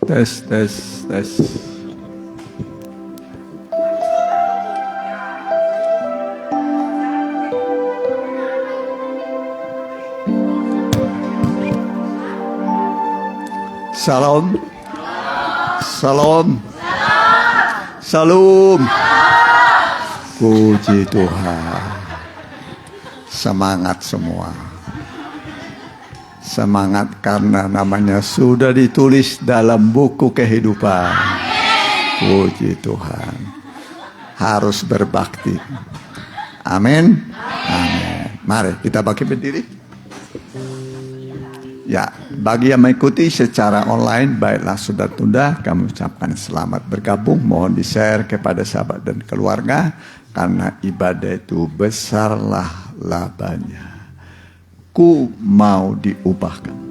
Tes, tes, tes. Salam. Salam. Salam. Puji Tuhan. Semangat semua. Semangat karena namanya sudah ditulis dalam buku kehidupan. Puji Tuhan. Harus berbakti. Amin. Amin. Mari kita bangkit berdiri. Ya, bagi yang mengikuti secara online, baiklah sudah tunda, kami ucapkan selamat bergabung. Mohon di-share kepada sahabat dan keluarga, karena ibadah itu besarlah labanya. Ku mau diubahkan.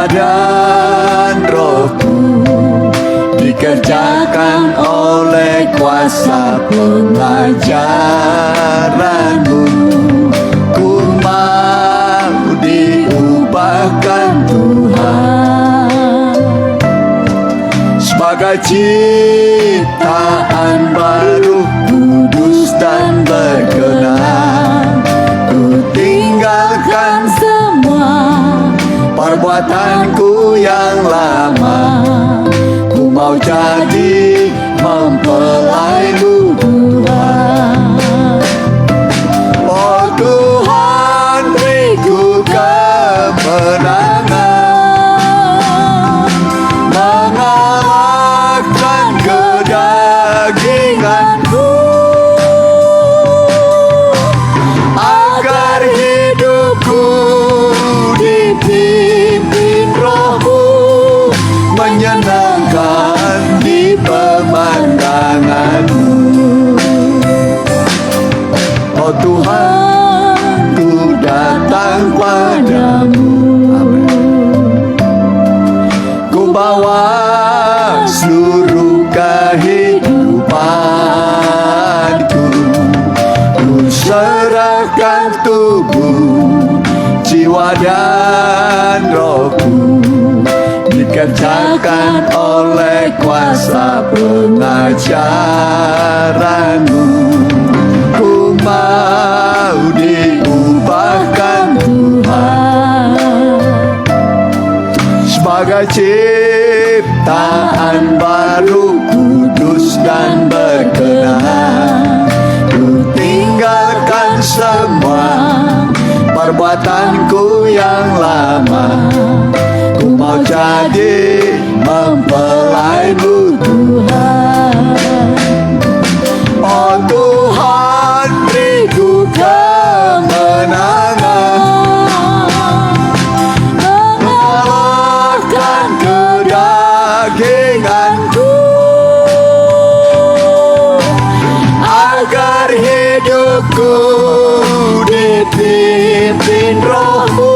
Dan rohku dikerjakan oleh kuasa pengajaranmu. Ku mau diubahkan Tuhan sebagai ciptaan baru, kudus dan berkenan. Ku tinggalkan semua perbuatanku yang lama. Ku mau jadi mempelai-Mu Tuhan. Oh Tuhan, beriku kemenangan, mengalahkan kedaginganku, agar hidupku dipimpin Roh-Mu, menyenangkan di pemandangan-Mu. Oh Tuhan, ku datang padamu. Ku bawa seluruh kehidupanku, ku serahkan tubuh, jiwa dan rohku, dikerjakan oleh kuasa pengajaran-Mu. Ku mau diubahkan Tuhan sebagai ciptaan baru, kudus dan berkenan. Ku tinggalkan semua perbuatanku yang lama. Ku mau jadi mempelai-Mu Tuhan. Oh Tuhan, beriku kemenangan, mengalahkan kedaginganku, agar hidupku dipimpin Roh-Mu,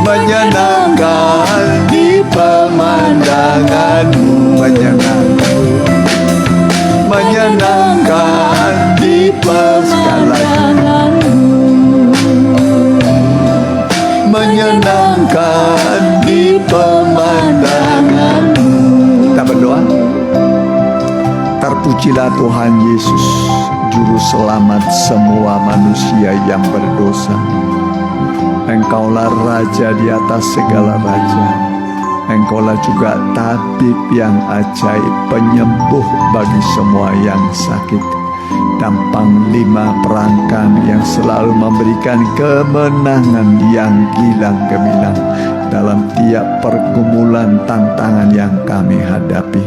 menyenangkan di pemandangan-Mu, menyenangkan di pemandangan-Mu, menyenangkan di pemandangan-Mu. Kita berdoa. Terpujilah Tuhan Yesus, Juru Selamat semua manusia yang berdosa. Engkaulah Raja di atas segala raja. Engkaulah juga tabib yang ajaib, penyembuh bagi semua yang sakit, dan panglima perangkan yang selalu memberikan kemenangan yang gilang gemilang dalam tiap pergumulan tantangan yang kami hadapi.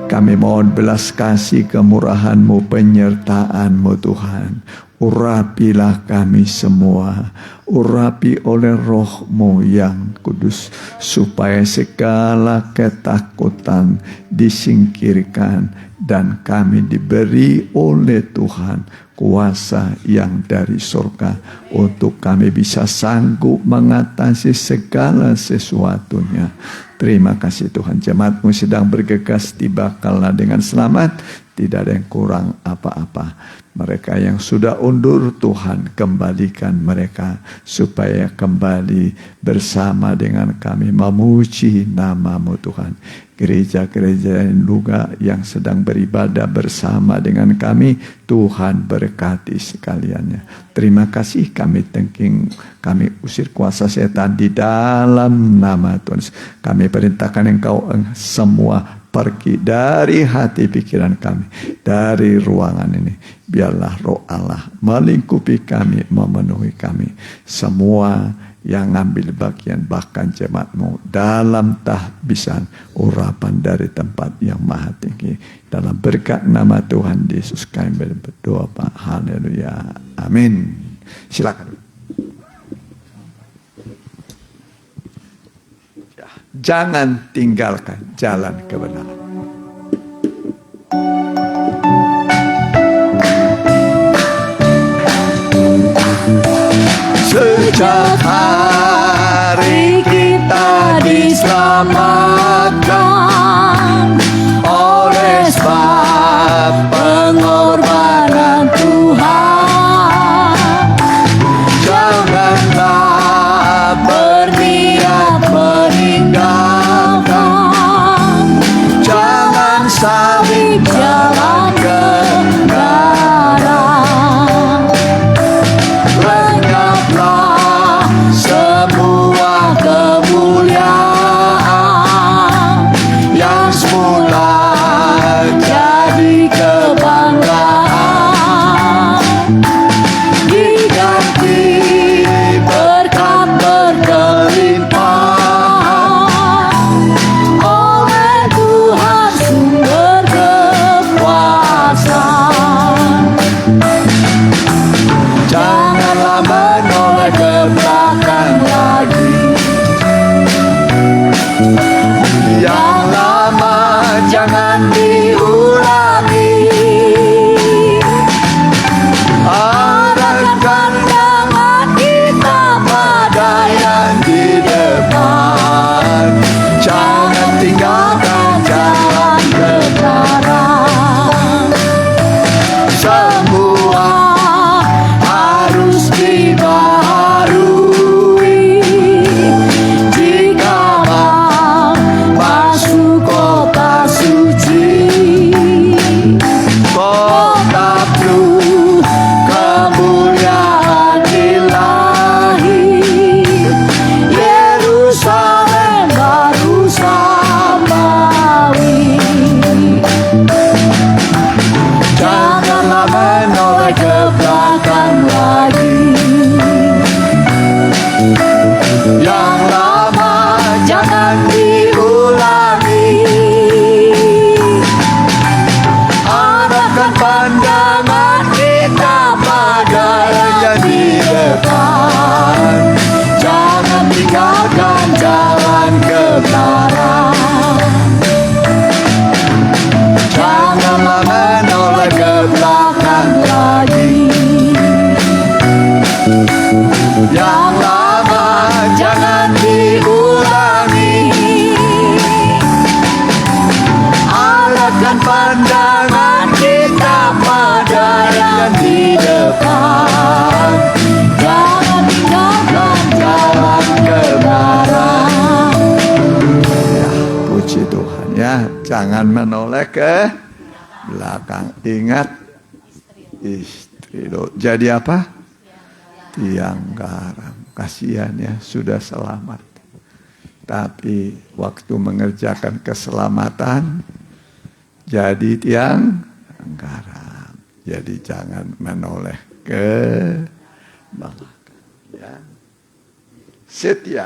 Kami mohon belas kasih kemurahan-Mu, penyertaan-Mu Tuhan. Urapilah kami semua, urapi oleh Roh-Mu yang kudus, supaya segala ketakutan disingkirkan dan kami diberi oleh Tuhan kuasa yang dari surga untuk kami bisa sanggup mengatasi segala sesuatunya. Terima kasih Tuhan, jemaat-Mu sedang bergegas tibakanlah dengan selamat, tidak ada yang kurang apa-apa. Mereka yang sudah undur, Tuhan kembalikan mereka supaya kembali bersama dengan kami memuji nama-Mu Tuhan. Gereja-gereja yang sedang beribadah bersama dengan kami, Tuhan berkati sekaliannya. Terima kasih, kami usir kuasa setan di dalam nama Tuhan. Kami perintahkan Engkau semua pergi dari hati pikiran kami, dari ruangan ini. Biarlah Roh Allah melingkupi kami, memenuhi kami. Semua yang ngambil bagian, bahkan jemaat-Mu, dalam tahbisan urapan dari tempat yang maha tinggi. Dalam berkat nama Tuhan Yesus kami berdoa, Pak. Haleluya. Amin. Silakan. Jangan tinggalkan jalan kebenaran. Sejak hari kita diselamatkan oleh sebab pengorbanan Tuhan, janganlah berniat meninggalkan, jangan salib jalan kebenaran. Lenyaplah semua kemuliaan yang semula jadi kebanggaan, diganti berkat berkelimpahan oleh Tuhan sumber kekuasaan. Janganlah menoleh ke belakang lagi, yang lama jangan diulangi. Arahkan pandangan kita pada yang di depan, jangan tinggalkan jalan kebenaran. Semua harus dibaharui jika mau masuk kota suci. Kota penuh kemuliaan ilahi, Yerusalem baru samawi. Janganlah menoleh ke belakang lagi, yang lama jangan diulangi. Arahkan pandangan kita pada yang di depan, jangan tinggalkan jalan kebenaran. Janganlah menoleh ke belakang lagi, yang lama jangan diulangi. Arahkan pandangan kita pada yang di depan, jangan tinggalkan jalan kebenaran. Ya, puji Tuhan ya, jangan menoleh ke belakang. Ingat, istri lo jadi apa? Tiang garam. Kasihan ya, sudah selamat, tapi waktu mengerjakan keselamatan jadi tiang garam. Jadi jangan menoleh ke belakang ya. Setia.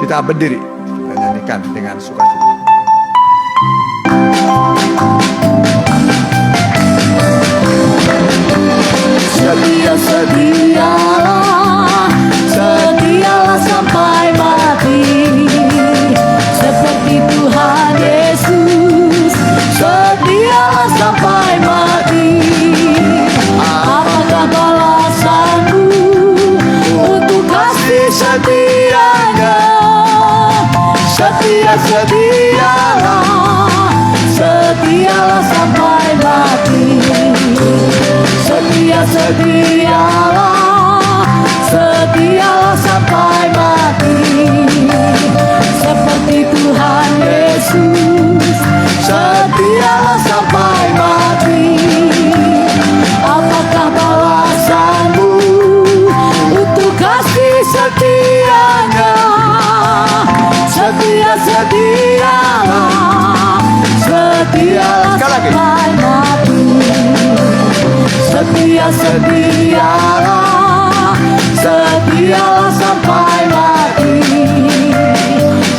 Kita berdiri. kita nyanyikan dengan sukacita. Setialah, setialah sampai mati, seperti Tuhan Yesus. Setialah sampai mati. Apakah balasanku untuk kasih setianya? Setialah, setialah sampai mati. Setialah sampai mati, seperti Tuhan Yesus. Setialah sampai mati. Apakah balasanmu untuk kasih setianya? Setialah sampai mati. Setialah sampai mati,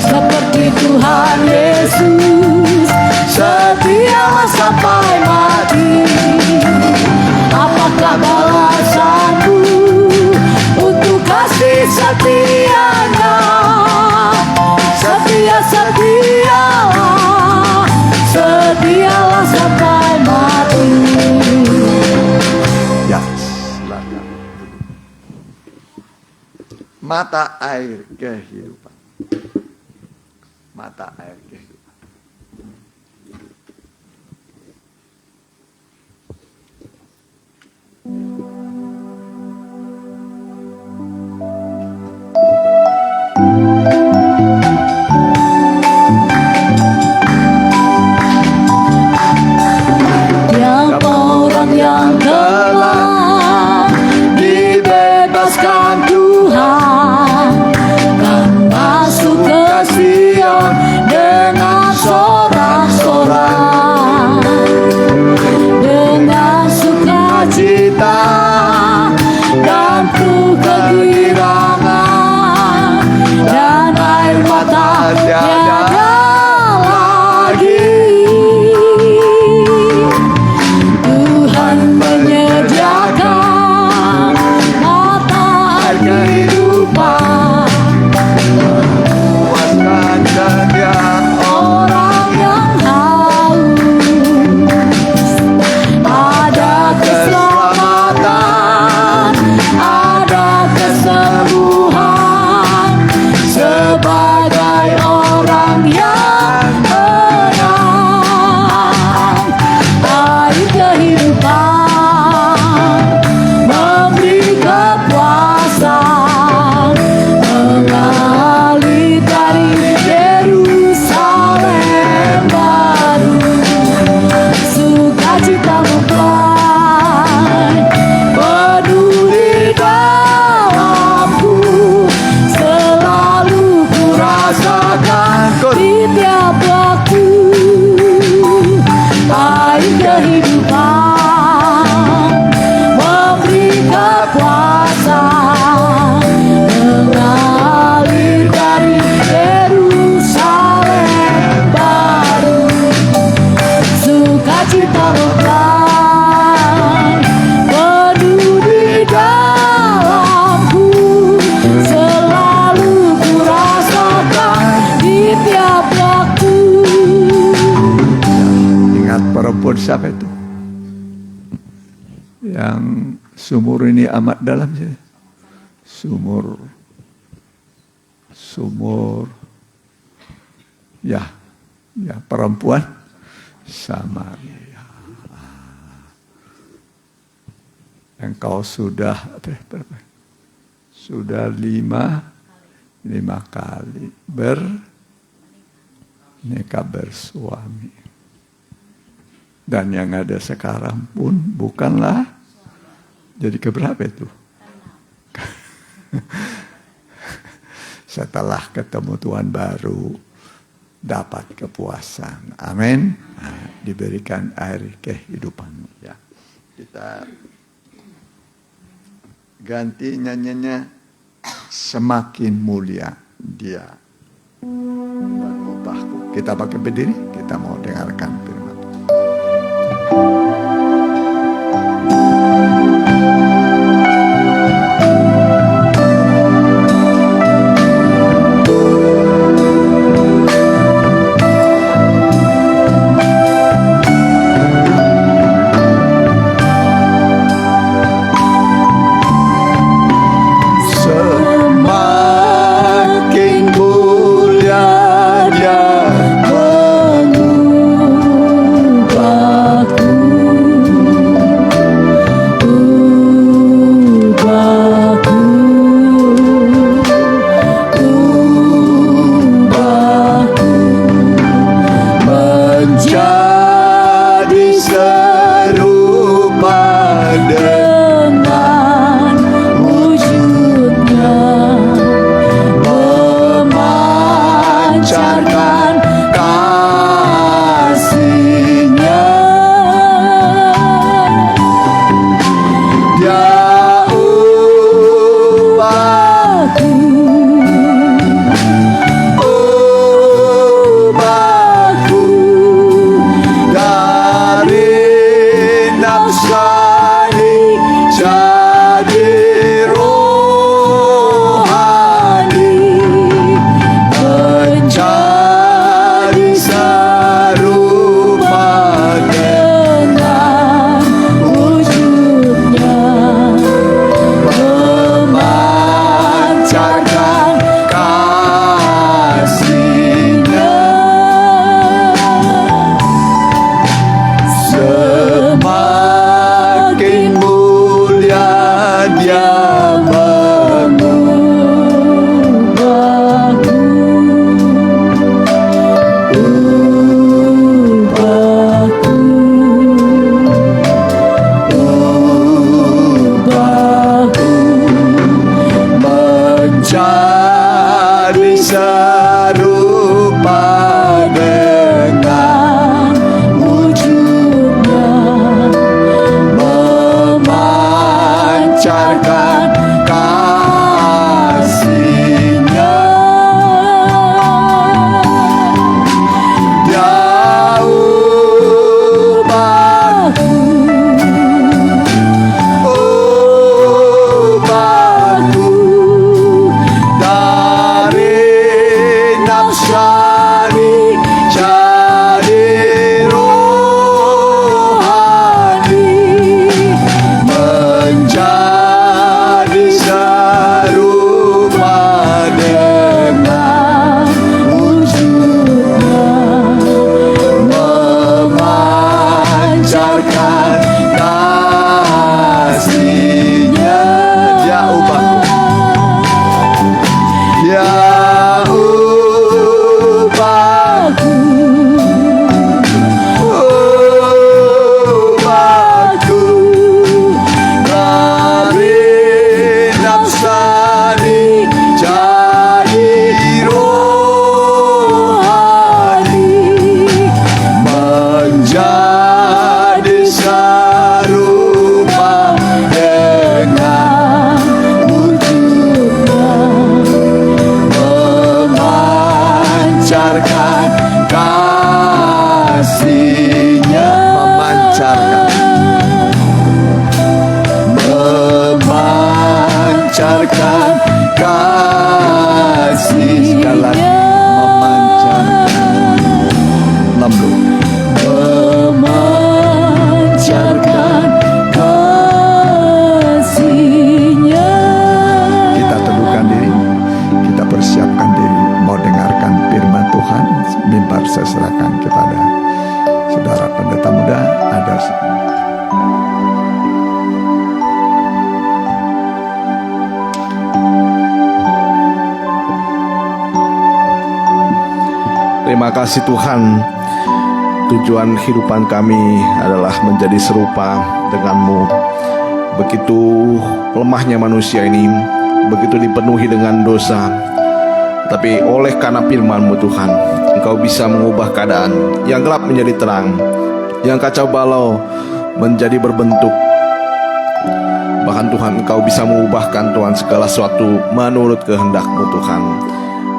seperti Tuhan Yesus. Setialah sampai mati. Apakah balasanku untuk kasih setianya? Setialah sampai mati. Ya, silakan. Mata air kehidupan. Mata air kehidupan. Tiap orang yang telah dibebaskan Tuhan kan masuk ke Sion dengan sorak-sorak, dengan sukacita dan penuh kegirangan, dan air mata tiada lagi. Tuhan menyediakan mata air kehidupan, Puaskan setiap orang yang haus. Ada keselamatan, ada kesembuhan, sebagai orang yang menang. Air kehidupan memberi kepuasan, mengalir dari Yerusalem baru. Sukacita mempelai penuh di dalamku, selalu ku rasakan di tiap waktu. Air kehidupan memberi kepuasan, mengalir dari Yerusalem baru. Sukacita mempelai penuh di dalamku, selalu ku rasakan di tiap waktu. Ingat perempuan siapa itu? Yang sumur ini amat dalam saja. Sumur. Ya, perempuan Samaria. Engkau sudah berapa? Sudah lima kali menikah bersuami. Dan yang ada sekarang pun bukanlah jadi keberapa itu? Setelah ketemu Tuhan baru dapat kepuasan. Amin. Nah, diberikan air kehidupan. Ya. Kita ganti nyanyinya semakin mulia Dia mengubahku. Kita pakai berdiri, kita mau dengarkan firman Tuhan. Semakin mulia Dia mengubahku, ubahku menjadi serupa dengan wujudnya, memancarkan kasih-Nya. Dia ubahku, ubahku dari nafsani jadi rohani, menjadi serupa dengan wujudnya, memancarkan kasih-Nya. Semakin mulia Dia mengubahku, ubahku menjadi serupa dengan wujudnya, memancarkan kasih-Nya. Dia ubahku, ubahku dari nafsani jadi rohani, menjadi serupa dengan wujudnya, memancarkan kasih-Nya. Dia ubahku, Dia ubahku, ubahku dari nafsani jadi rohani, menjadi serupa dengan wujudnya, memancarkan kasih-Nya. Memancarkan kasih-Nya. Memancarkan kasih-Nya. Kita teduhkan diri, kita persiapkan diri mau dengarkan firman Tuhan. Mimbar saya serahkan kepada saudara pendeta muda. Ada Terima kasih Tuhan. Tujuan kehidupan kami adalah menjadi serupa dengan-Mu. Begitu lemahnya manusia ini, begitu dipenuhi dengan dosa, tapi oleh karena firman-Mu Tuhan, Engkau bisa mengubah keadaan yang gelap menjadi terang, yang kacau balau menjadi berbentuk. Bahkan Tuhan, Engkau bisa mengubahkan Tuhan segala sesuatu menurut kehendak-Mu Tuhan.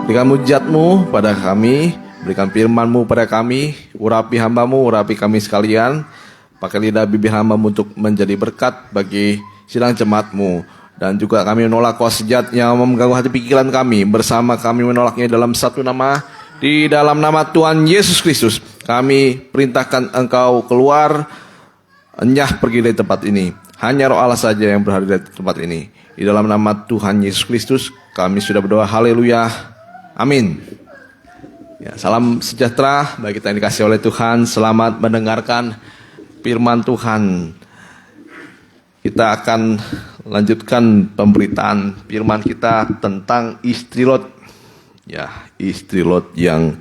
Berikan mujizat-Mu pada kami, berikan firman-Mu pada kami, urapi hamba-Mu, urapi kami sekalian. Pakai lidah bibir hamba-Mu untuk menjadi berkat bagi sidang jemaat-Mu. Dan juga kami menolak kuasa jahat yang mengganggu hati pikiran kami. Bersama kami menolaknya dalam satu nama, di dalam nama Tuhan Yesus Kristus. Kami perintahkan Engkau keluar, enyah pergi dari tempat ini. Hanya Roh Allah saja yang berada di tempat ini. Di dalam nama Tuhan Yesus Kristus kami sudah berdoa, haleluya, amin. Ya, salam sejahtera bagi kita yang dikasih oleh Tuhan. Selamat mendengarkan firman Tuhan. Kita akan lanjutkan pemberitaan firman kita tentang istri Lot. Ya, istri Lot yang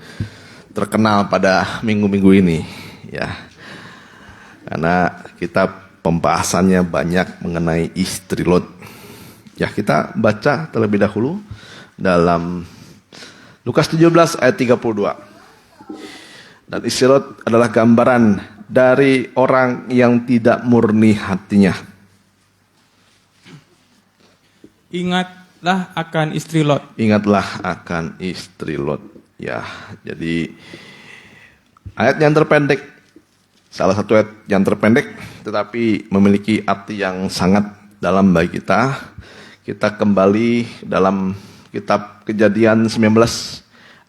terkenal pada minggu-minggu ini. Ya, karena kita pembahasannya banyak mengenai istri Lot. Ya, kita baca terlebih dahulu dalam Lukas 17 ayat 32. Dan istri Lot adalah gambaran dari orang yang tidak murni hatinya. Ingatlah akan istri Lot. Ingatlah akan istri Lot. Ya, jadi ayat yang terpendek, salah satu ayat yang terpendek tetapi memiliki arti yang sangat dalam bagi kita. Kita kembali dalam kitab Kejadian 19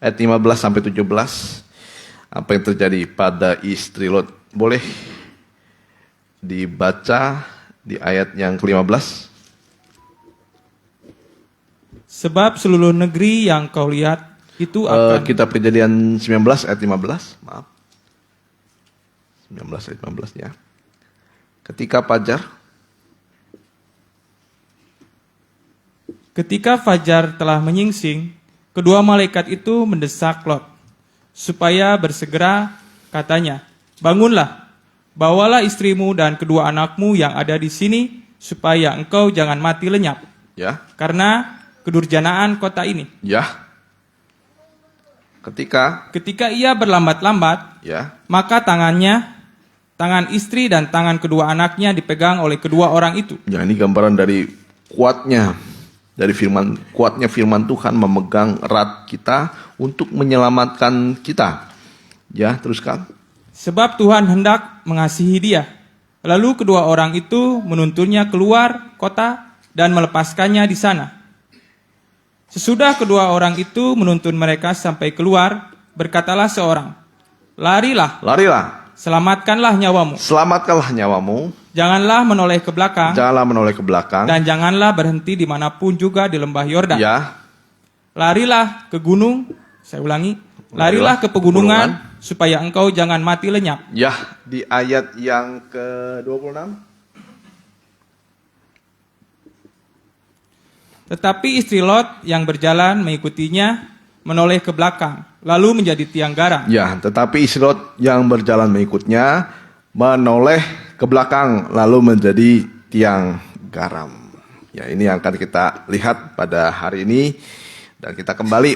ayat 15 sampai 17. Apa yang terjadi pada istri Lot? Boleh dibaca di ayat yang ke-15. Sebab seluruh negeri yang kau lihat itu akan... Kitab Kejadian 19 ayat 15. Maaf. 19 ayat 15 ya. Ketika fajar telah menyingsing, kedua malaikat itu mendesak Lot, supaya bersegera, katanya, bangunlah, bawalah istrimu dan kedua anakmu yang ada di sini, supaya engkau jangan mati lenyap. Ya. Karena kedurjanaan kota ini. Ya. Ketika ia berlambat-lambat, ya. maka tangan istri dan tangan kedua anaknya dipegang oleh kedua orang itu. Ya, ini gambaran dari kuatnya firman Tuhan memegang erat kita untuk menyelamatkan kita. Ya, teruskan. Sebab Tuhan hendak mengasihi dia. Lalu kedua orang itu menuntunnya keluar kota dan melepaskannya di sana. Sesudah kedua orang itu menuntun mereka sampai keluar, berkatalah seorang, larilah, selamatkanlah nyawamu. Janganlah menoleh ke belakang. Dan janganlah berhenti dimanapun juga di lembah Yordan. Ya. Larilah ke gunung. Saya ulangi. Larilah ke pegunungan supaya engkau jangan mati lenyap. Ya, di ayat yang ke-26. Tetapi istri Lot yang berjalan mengikutinya menoleh ke belakang, lalu menjadi tiang garam. Ya, tetapi istri Lot yang berjalan mengikutnya menoleh ke belakang lalu menjadi tiang garam. Ya, ini yang akan kita lihat pada hari ini. Dan kita kembali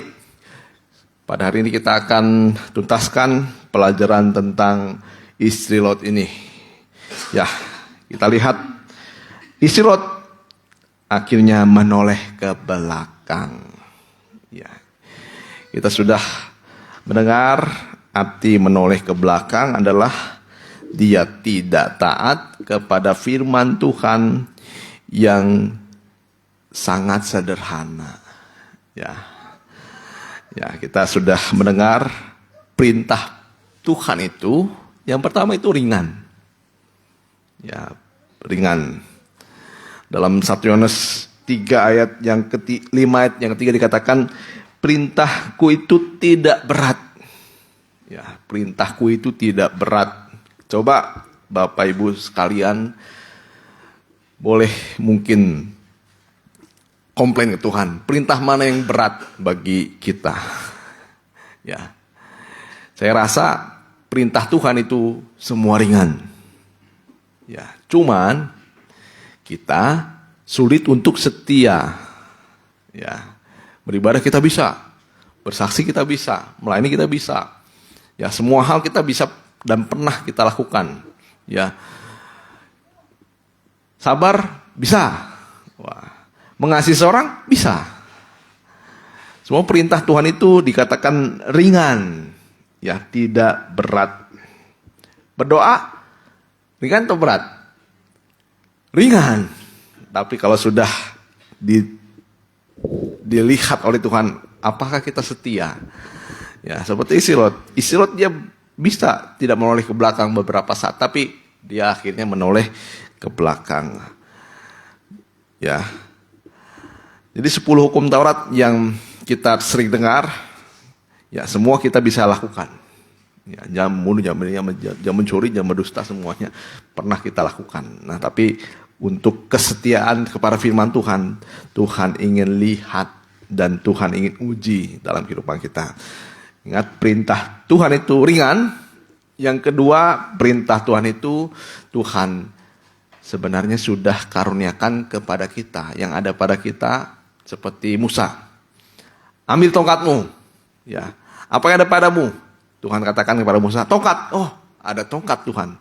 pada hari ini kita akan tuntaskan pelajaran tentang istri Lot ini. Ya, kita lihat istri Lot akhirnya menoleh ke belakang. Ya, kita sudah mendengar arti menoleh ke belakang adalah dia tidak taat kepada firman Tuhan yang sangat sederhana. Ya, kita sudah mendengar perintah Tuhan itu. Yang pertama itu ringan. Ya, ringan. Dalam 1 Yohanes 3 ayat yang ke-5 ayat yang ketiga dikatakan, perintahku itu tidak berat. Ya, perintahku itu tidak berat. Coba Bapak Ibu sekalian boleh mungkin komplain ke Tuhan, perintah mana yang berat bagi kita? Ya. Saya rasa perintah Tuhan itu semua ringan. Ya, cuman kita sulit untuk setia. Ya. Beribadah kita bisa, bersaksi kita bisa, melayani kita bisa. Ya, semua hal kita bisa dan pernah kita lakukan. Ya. Sabar bisa. Wah. Mengasihi seorang bisa. Semua perintah Tuhan itu dikatakan ringan, ya, tidak berat. Berdoa ringan atau berat? Ringan. Tapi kalau sudah dilihat oleh Tuhan, apakah kita setia? Ya, seperti Isi-Lot. Isi-Lot dia bisa tidak menoleh ke belakang beberapa saat, tapi dia akhirnya menoleh ke belakang. Ya. Jadi 10 hukum Taurat yang kita sering dengar, ya semua kita bisa lakukan. Ya, jangan membunuh, jangan mencuri, jangan berdusta, semuanya pernah kita lakukan. Nah, tapi untuk kesetiaan kepada firman Tuhan, Tuhan ingin lihat dan Tuhan ingin uji dalam kehidupan kita. Ingat, perintah Tuhan itu ringan. Yang kedua, perintah Tuhan itu Tuhan sebenarnya sudah karuniakan kepada kita. Yang ada pada kita seperti Musa. Ambil tongkatmu. Ya. Apa yang ada padamu? Tuhan katakan kepada Musa, tongkat. Oh, ada tongkat Tuhan.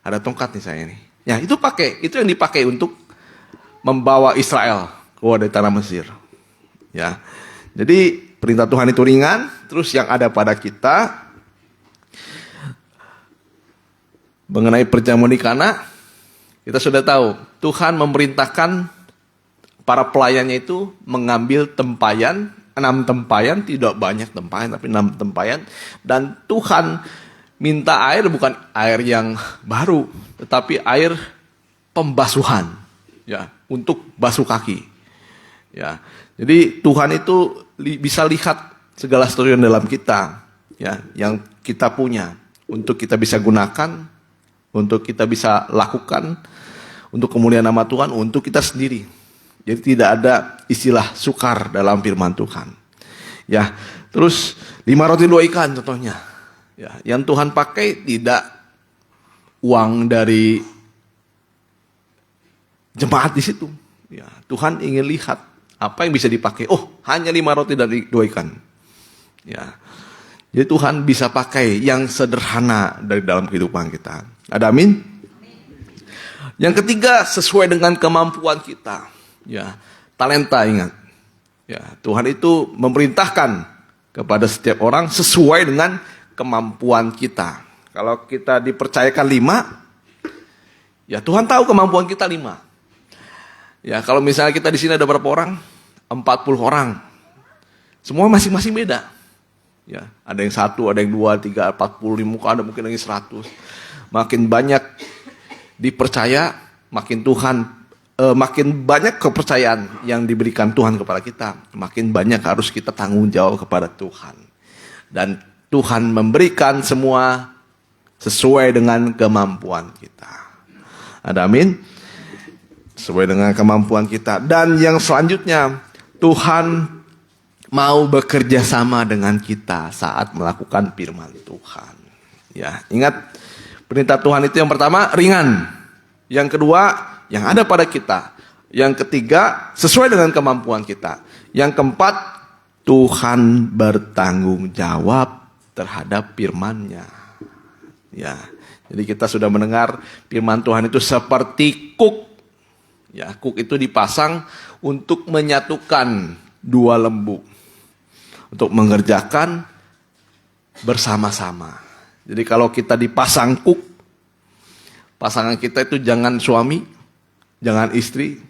Ada tongkat nih saya nih. Ya, itu yang dipakai untuk membawa Israel keluar dari tanah Mesir. Ya. Jadi perintah Tuhan itu ringan, terus yang ada pada kita mengenai perjamuan di Kana, kita sudah tahu Tuhan memerintahkan para pelayannya itu mengambil tempayan, 6 tempayan, tidak banyak tempayan tapi 6 tempayan, dan Tuhan minta air bukan air yang baru, tetapi air pembasuhan, ya, untuk basuh kaki. Ya. Jadi Tuhan itu bisa lihat segala sesuatu yang dalam kita, ya, yang kita punya, untuk kita bisa gunakan, untuk kita bisa lakukan, untuk kemuliaan nama Tuhan, untuk kita sendiri. Jadi tidak ada istilah sukar dalam firman Tuhan. Ya, terus 5 roti 2 ikan contohnya. Ya, yang Tuhan pakai tidak uang dari jemaat di situ. Ya, Tuhan ingin lihat apa yang bisa dipakai. Oh, hanya 5 roti dan 2 ikan. Ya. Jadi Tuhan bisa pakai yang sederhana dari dalam kehidupan kita. Ada amin? Yang ketiga, sesuai dengan kemampuan kita. Ya, talenta, ingat. Ya, Tuhan itu memerintahkan kepada setiap orang sesuai dengan kemampuan kita. Kalau kita dipercayakan 5, ya Tuhan tahu kemampuan kita 5. Ya, kalau misalnya kita di sini ada berapa orang? 40 orang. Semua masing-masing beda. Ya, ada yang 1, ada yang 2, 3, 45, ada mungkin lagi 100. Makin banyak dipercaya, makin banyak kepercayaan yang diberikan Tuhan kepada kita, makin banyak harus kita tanggung jawab kepada Tuhan. Dan Tuhan memberikan semua sesuai dengan kemampuan kita. Ada amin? Sesuai dengan kemampuan kita. Dan yang selanjutnya, Tuhan mau bekerja sama dengan kita saat melakukan firman Tuhan. Ya, ingat, perintah Tuhan itu yang pertama ringan. Yang kedua, yang ada pada kita. Yang ketiga, sesuai dengan kemampuan kita. Yang keempat, Tuhan bertanggung jawab terhadap firman-Nya. Ya, jadi kita sudah mendengar firman Tuhan itu seperti kuk. Ya, kuk itu dipasang untuk menyatukan 2 lembu. Untuk mengerjakan bersama-sama. Jadi kalau kita dipasang kuk, pasangan kita itu jangan suami, jangan istri,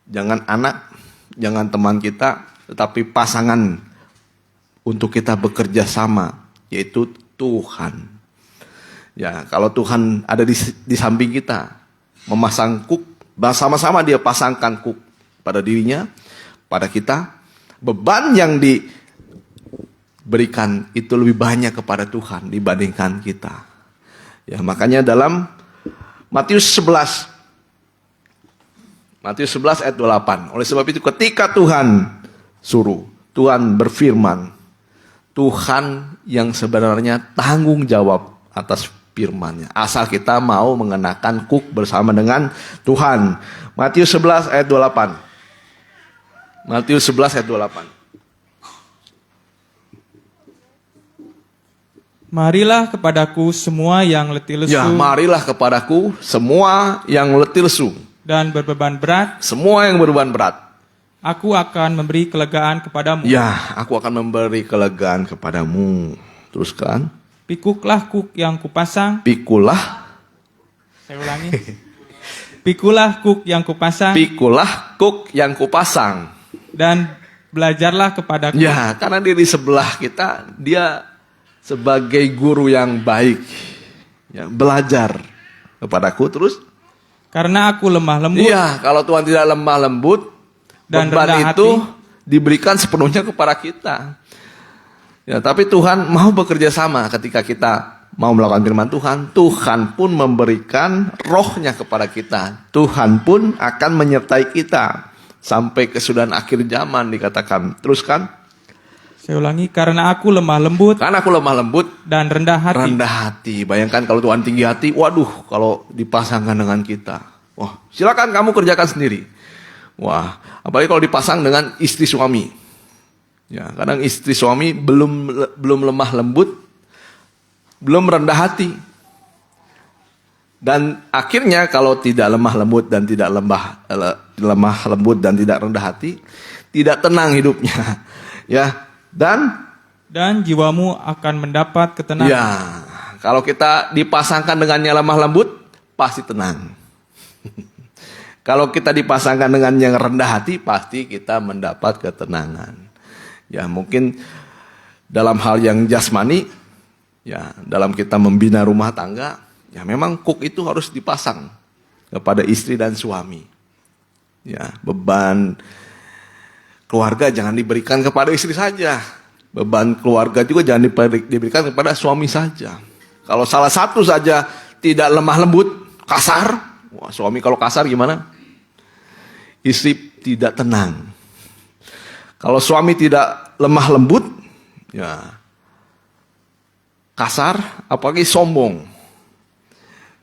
jangan anak, jangan teman kita, tetapi pasangan untuk kita bekerja sama, yaitu Tuhan. Ya, kalau Tuhan ada di samping kita, memasang kuk, sama-sama dia pasangkan kuk pada dirinya, pada kita, beban yang diberikan itu lebih banyak kepada Tuhan dibandingkan kita. Ya, makanya dalam Matius 11 ayat 28. Oleh sebab itu ketika Tuhan suruh, Tuhan berfirman, Tuhan yang sebenarnya tanggung jawab atas firman-Nya. Asal kita mau mengenakan kuk bersama dengan Tuhan. Matius 11 ayat 28. Matius 11 ayat 28. Marilah kepadaku semua yang letih lesu Ya, marilah kepadaku semua yang letih lesu dan berbeban berat, semua yang berbeban berat, aku akan memberi kelegaan kepadamu. Ya, aku akan memberi kelegaan kepadamu. Teruskan. Pikuklah kuk yang kupasang. Pikulah, Saya ulangi. Pikulah kuk yang kupasang pikulah kuk yang kupasang. dan belajarlah kepadaku. Ya, karena di sebelah kita, dia sebagai guru yang baik. Ya, belajar kepadaku terus. Karena aku lemah lembut Iya, kalau Tuhan tidak lemah lembut, dan beban rendah itu hati. diberikan sepenuhnya kepada kita. Ya, tapi Tuhan mau bekerja sama ketika kita mau melakukan firman Tuhan. Tuhan pun memberikan rohnya kepada kita. Tuhan pun akan menyertai kita sampai kesudahan akhir zaman dikatakan. Teruskan. Saya ulangi, karena aku lemah lembut Karena aku lemah lembut, dan rendah hati. rendah hati. Bayangkan kalau Tuhan tinggi hati, waduh, kalau dipasangkan dengan kita. Wah, silakan kamu kerjakan sendiri. Wah, apalagi kalau dipasang dengan istri suami. Ya, kadang istri suami belum lemah lembut, belum rendah hati. Dan akhirnya kalau tidak lemah lembut dan tidak lemah lembut dan tidak rendah hati, tidak tenang hidupnya. Ya, Dan jiwamu akan mendapat ketenangan. ya, kalau kita dipasangkan dengannya lemah lembut, pasti tenang. Kalau kita dipasangkan dengan yang rendah hati, pasti kita mendapat ketenangan. Ya, mungkin dalam hal yang jasmani, ya, dalam kita membina rumah tangga, ya memang kuk itu harus dipasang kepada istri dan suami. Ya, beban keluarga jangan diberikan kepada istri saja. Beban keluarga juga jangan diberikan kepada suami saja. Kalau salah satu saja tidak lemah lembut, kasar. Wah, suami kalau kasar gimana? Istri tidak tenang. Kalau suami tidak lemah lembut, ya kasar, apalagi sombong.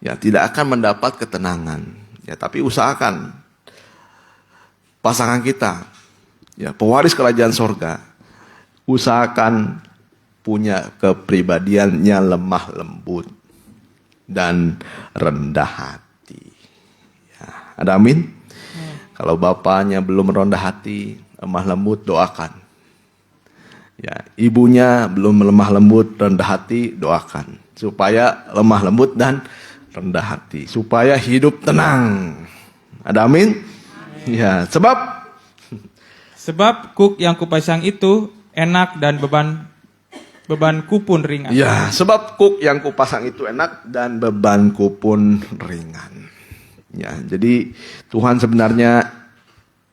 Ya, tidak akan mendapat ketenangan. Ya, tapi usahakan pasangan kita, ya, pewaris kerajaan sorga, usahakan punya kepribadiannya lemah lembut dan rendah hati. Ya, ada amin? Kalau bapaknya belum rendah hati, lemah lembut, doakan. Ya, ibunya belum lemah lembut, rendah hati, doakan. Supaya lemah lembut dan rendah hati. Supaya hidup tenang. Ada amin? Ya, sebab kuk yang kupasang itu enak dan bebanku pun ringan. ya, sebab kuk yang kupasang itu enak dan bebanku pun ringan. Ya, jadi Tuhan sebenarnya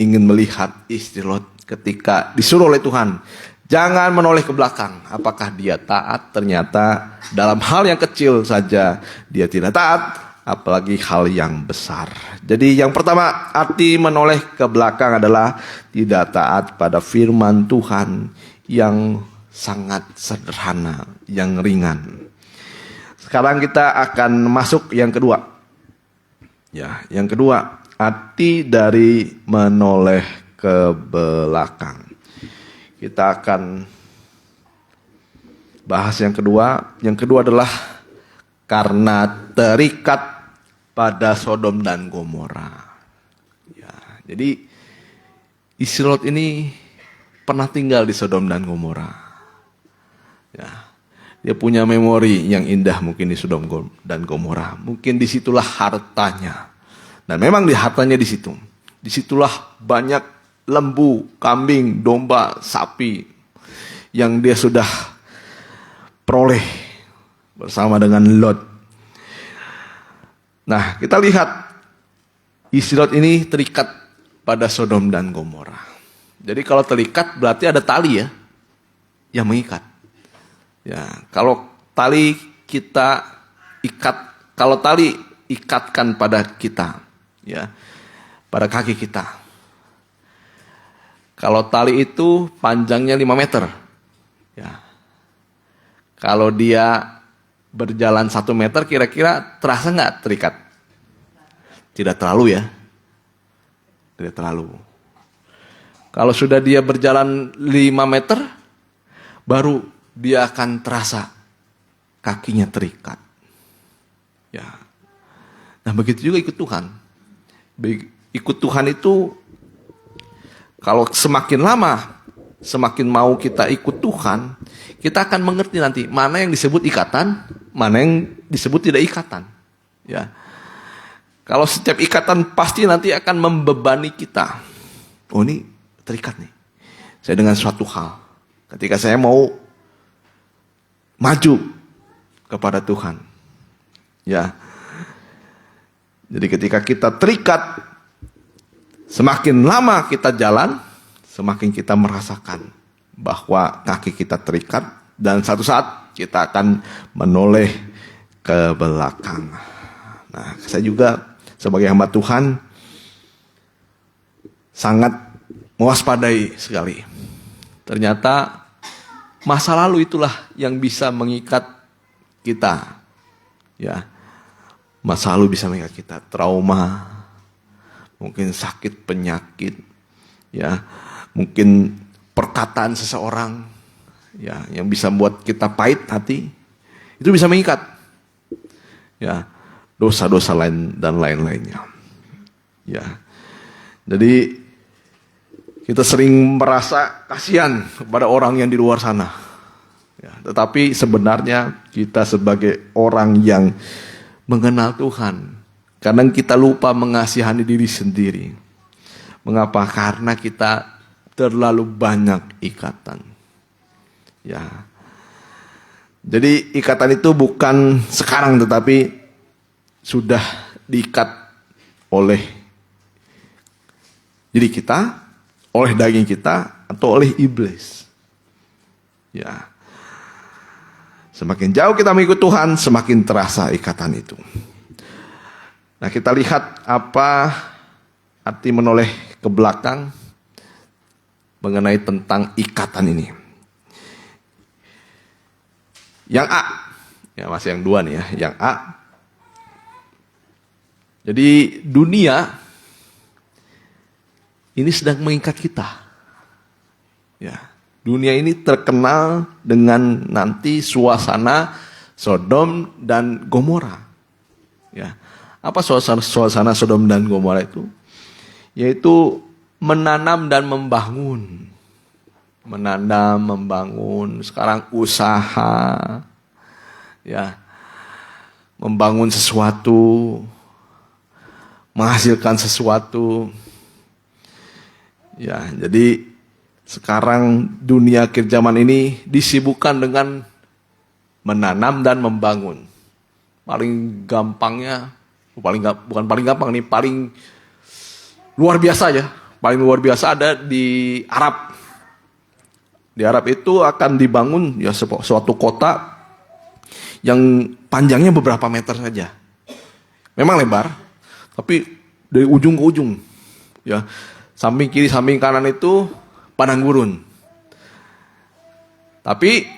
ingin melihat istri Lot ketika disuruh oleh Tuhan. Jangan menoleh ke belakang. Apakah dia taat? Ternyata dalam hal yang kecil saja dia tidak taat. Apalagi hal yang besar. Jadi yang pertama, arti menoleh ke belakang adalah tidak taat pada firman Tuhan yang sangat sederhana, yang ringan. Sekarang kita akan masuk yang kedua. Ya, yang kedua, arti dari menoleh ke belakang. Kita akan bahas yang kedua. Yang kedua adalah karena terikat pada Sodom dan Gomora. Ya, jadi istri Lot ini pernah tinggal di Sodom dan Gomora. Ya, dia punya memori yang indah mungkin di Sodom dan Gomora. Mungkin disitulah hartanya. Dan memang hartanya di situ. Disitulah banyak lembu, kambing, domba, sapi yang dia sudah peroleh bersama dengan Lot. Nah, kita lihat istri Lot ini terikat pada Sodom dan Gomora. Jadi kalau terikat berarti ada tali ya yang mengikat. Ya, kalau tali kita ikat, kalau tali ikatkan pada kita, ya, pada kaki kita. Kalau tali itu panjangnya 5 meter, ya. Kalau dia berjalan 1 meter, kira-kira terasa nggak terikat? Tidak terlalu ya, tidak terlalu. Kalau sudah dia berjalan 5 meter, baru dia akan terasa kakinya terikat. Ya. Nah, begitu juga ikut Tuhan. Ikut Tuhan itu Kalau semakin lama, semakin mau kita ikut Tuhan, kita akan mengerti nanti mana yang disebut ikatan, mana yang disebut tidak ikatan. Ya. Kalau setiap ikatan pasti nanti akan membebani kita. Oh, ini terikat nih. Saya dengan suatu hal. Ketika saya mau maju kepada Tuhan. Ya. Jadi ketika kita terikat, semakin lama kita jalan, semakin kita merasakan bahwa kaki kita terikat dan satu saat kita akan menoleh ke belakang. Nah, saya juga sebagai hamba Tuhan sangat mewaspadai sekali. Ternyata masa lalu itulah yang bisa mengikat kita. Ya. Masa lalu bisa mengikat kita, trauma, mungkin sakit, penyakit, ya, mungkin perkataan seseorang, ya, yang bisa membuat kita pahit hati, itu bisa mengikat, ya, dosa-dosa lain dan lain-lainnya, ya. Jadi kita sering merasa kasihan kepada orang yang di luar sana, ya, tetapi sebenarnya kita sebagai orang yang mengenal Tuhan, kadang kita lupa mengasihani diri sendiri. Mengapa? Karena kita terlalu banyak ikatan. Ya. Jadi ikatan itu bukan sekarang, tetapi sudah diikat oleh diri kita, oleh daging kita, atau oleh iblis. Ya. Semakin jauh kita mengikut Tuhan, semakin terasa ikatan itu. Nah, kita lihat apa arti menoleh ke belakang mengenai tentang ikatan ini. Yang A, ya masih yang dua nih ya, yang A. Jadi dunia ini sedang mengikat kita. Ya. Dunia ini terkenal dengan nanti suasana Sodom dan Gomora. Ya. Apa suasana Sodom dan Gomora itu? Yaitu menanam dan membangun. Menanam, membangun, sekarang usaha. Ya. Membangun sesuatu, menghasilkan sesuatu. Ya, jadi sekarang dunia akhir zaman ini disibukkan dengan menanam dan membangun. Paling gampangnya, bukan paling gampang nih, paling luar biasa ya. Paling luar biasa ada di Arab. Di Arab itu akan dibangun ya suatu kota yang panjangnya beberapa meter saja. Memang lebar, tapi dari ujung ke ujung. Ya, samping kiri, samping kanan itu padang gurun. Tapi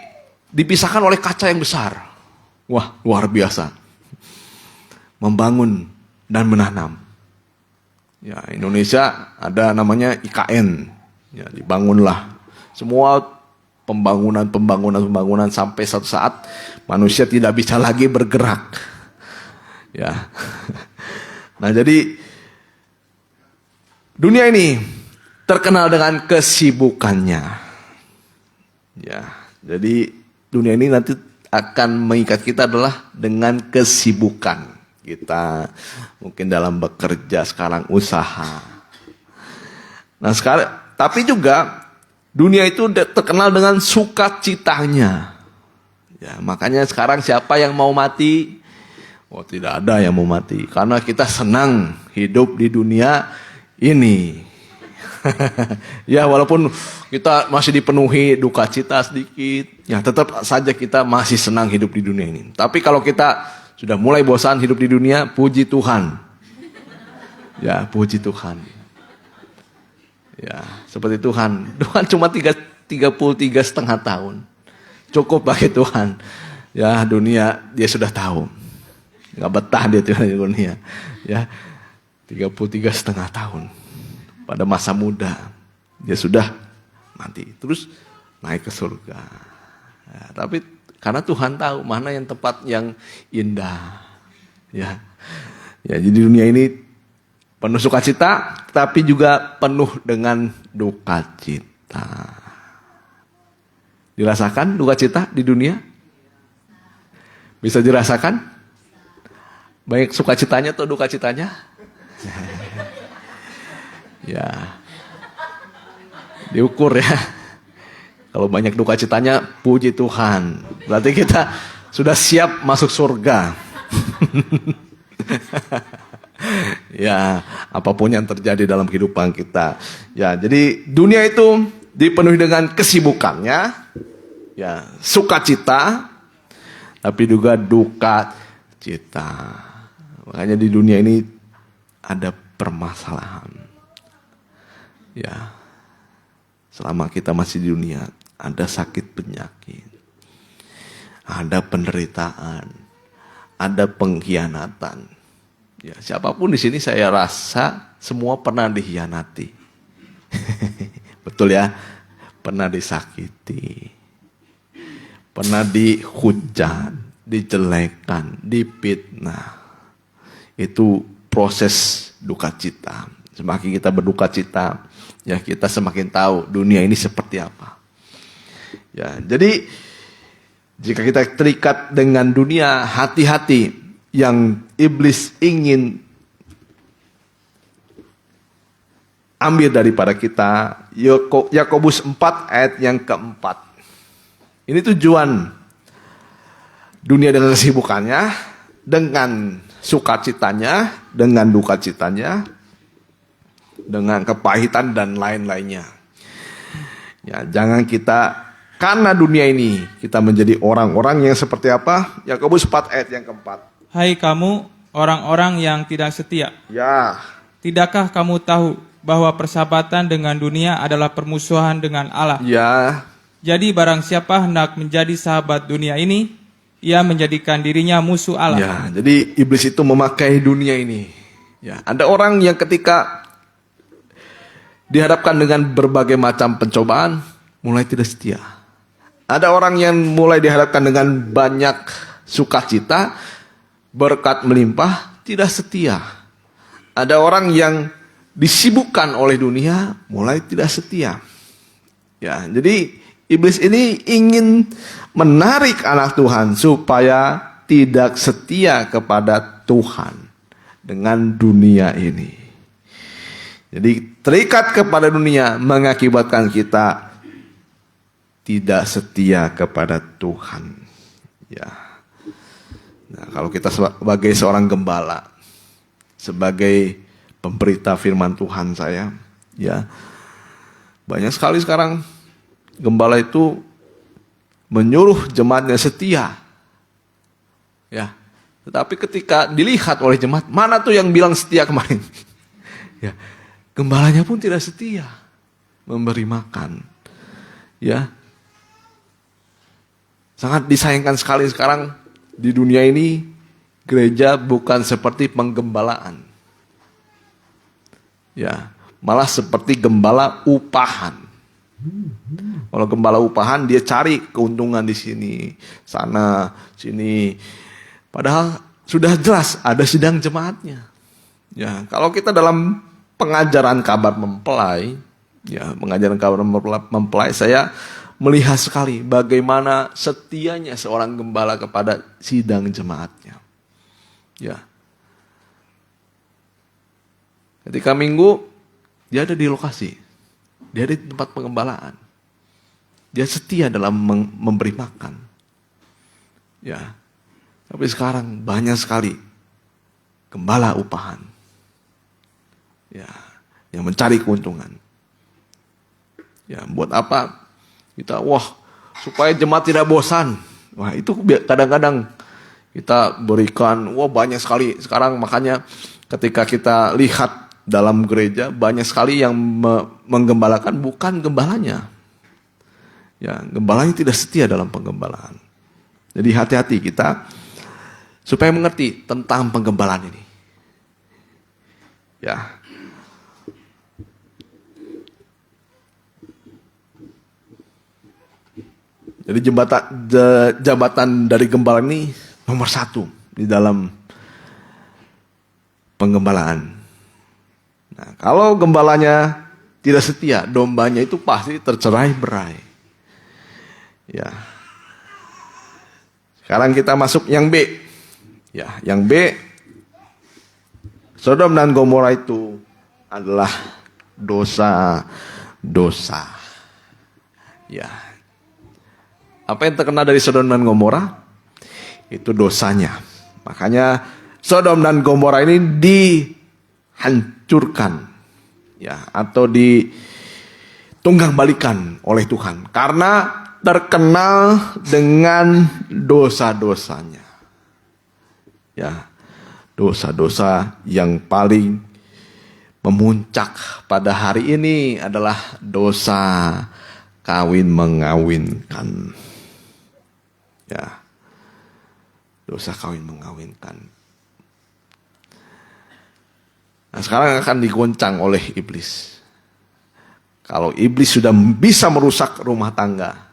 dipisahkan oleh kaca yang besar. Wah, luar biasa. Membangun dan menanam. Ya, Indonesia ada namanya IKN. Ya, dibangunlah. Semua pembangunan sampai satu saat manusia tidak bisa lagi bergerak. Ya. Nah, jadi dunia ini terkenal dengan kesibukannya. Ya, jadi dunia ini nanti akan mengikat kita adalah dengan kesibukan kita. Mungkin dalam bekerja, sekarang usaha. Nah, sekarang tapi juga dunia itu terkenal dengan sukacitanya. Ya, makanya sekarang siapa yang mau mati? Oh, tidak ada yang mau mati karena kita senang hidup di dunia ini. Ya, walaupun kita masih dipenuhi duka cita sedikit, ya tetap saja kita masih senang hidup di dunia ini. Tapi kalau kita sudah mulai bosan hidup di dunia, puji Tuhan. Ya, puji Tuhan. Ya, seperti Tuhan. Tuhan cuma 33,5 tahun. Cukup bagi Tuhan. Ya, dunia dia sudah tahu. Gak betah dia di dunia. Ya, 33,5 tahun. Pada masa muda, dia sudah mati, terus naik ke surga. Ya, tapi karena Tuhan tahu mana yang tepat, yang indah. Ya, jadi dunia ini Penuh sukacita, tapi juga penuh dengan duka cita. Dirasakan duka cita di dunia? Bisa dirasakan? Baik sukacitanya atau duka citanya? Ya. Diukur ya. Kalau banyak duka citanya, puji Tuhan. Berarti kita sudah siap masuk surga. Ya, apapun yang terjadi dalam kehidupan kita. Ya, jadi dunia itu dipenuhi dengan kesibukannya, ya, sukacita, tapi juga duka cita. Makanya di dunia ini ada permasalahan. Ya, selama kita masih di dunia, ada sakit penyakit, ada penderitaan, ada pengkhianatan. Ya, siapapun di sini saya rasa semua pernah dikhianati. Betul ya? Pernah disakiti. Pernah dihujat, dijelekan, difitnah. Itu proses duka cita. Semakin kita berduka cita, ya kita semakin tahu dunia ini seperti apa. Ya, jadi jika kita terikat dengan dunia, hati-hati yang iblis ingin ambil daripada kita. Yakobus 4 ayat yang keempat. Ini tujuan dunia dengan kesibukannya, dengan sukacitanya, dengan duka citanya, dengan kepahitan dan lain-lainnya. Ya, jangan kita karena dunia ini kita menjadi orang-orang yang seperti apa? Yakobus 4 ayat yang keempat. Hai kamu orang-orang yang tidak setia. Ya. Tidakkah kamu tahu bahwa persahabatan dengan dunia adalah permusuhan dengan Allah? Ya. Jadi barang siapa hendak menjadi sahabat dunia ini, ia menjadikan dirinya musuh Allah. Ya, jadi iblis itu memakai dunia ini. Ya, ada orang yang ketika dihadapkan dengan berbagai macam pencobaan, mulai tidak setia. Ada orang yang mulai dihadapkan dengan banyak sukacita, berkat melimpah, tidak setia. Ada orang yang disibukkan oleh dunia, mulai tidak setia. Ya, jadi iblis ini ingin menarik anak Tuhan supaya tidak setia kepada Tuhan dengan dunia ini. Jadi terikat kepada dunia mengakibatkan kita tidak setia kepada Tuhan. Ya. Nah, kalau kita sebagai seorang gembala, sebagai pemberita firman Tuhan saya, ya, banyak sekali sekarang gembala itu menyuruh jemaatnya setia. Ya. Tetapi ketika dilihat oleh jemaat, mana tuh yang bilang setia kemarin? Ya. Gembalanya pun tidak setia memberi makan. Ya. Sangat disayangkan sekali sekarang di dunia ini gereja bukan seperti penggembalaan. Ya, malah seperti gembala upahan. Kalau gembala upahan dia cari keuntungan di sini, sana, sini. Padahal sudah jelas ada sidang jemaatnya. Ya, kalau kita dalam pengajaran kabar mempelai, ya, pengajaran kabar mempelai, saya melihat sekali bagaimana setianya seorang gembala kepada sidang jemaatnya. Ya. Ketika minggu, dia ada di lokasi. Dia ada di tempat pengembalaan. Dia setia dalam memberi makan. Ya. Tapi sekarang banyak sekali gembala upahan. Ya, yang mencari keuntungan. Ya, buat apa? Kita, supaya jemaat tidak bosan. Wah, itu kadang-kadang kita berikan, banyak sekali. Sekarang makanya ketika kita lihat dalam gereja, banyak sekali yang menggembalakan bukan gembalanya. Ya, gembalanya tidak setia dalam penggembalaan. Jadi hati-hati kita supaya mengerti tentang penggembalaan ini. Ya. Jadi jabatan dari gembala ini nomor 1 di dalam penggembalaan. Nah, kalau gembalanya tidak setia, dombanya itu pasti tercerai-berai. Ya. Sekarang kita masuk yang B. Ya, yang B, Sodom dan Gomora itu adalah dosa-dosa. Ya. Apa yang terkena dari Sodom dan Gomora? Itu dosanya. Makanya Sodom dan Gomora ini dihancurkan, ya, atau ditunggang balikan oleh Tuhan karena terkenal dengan dosa-dosanya. Ya, dosa-dosa yang paling memuncak pada hari ini adalah dosa kawin mengawinkan. Ya, dosa kawin mengawinkan. Nah, sekarang akan digoncang oleh iblis. Kalau iblis sudah bisa merusak rumah tangga,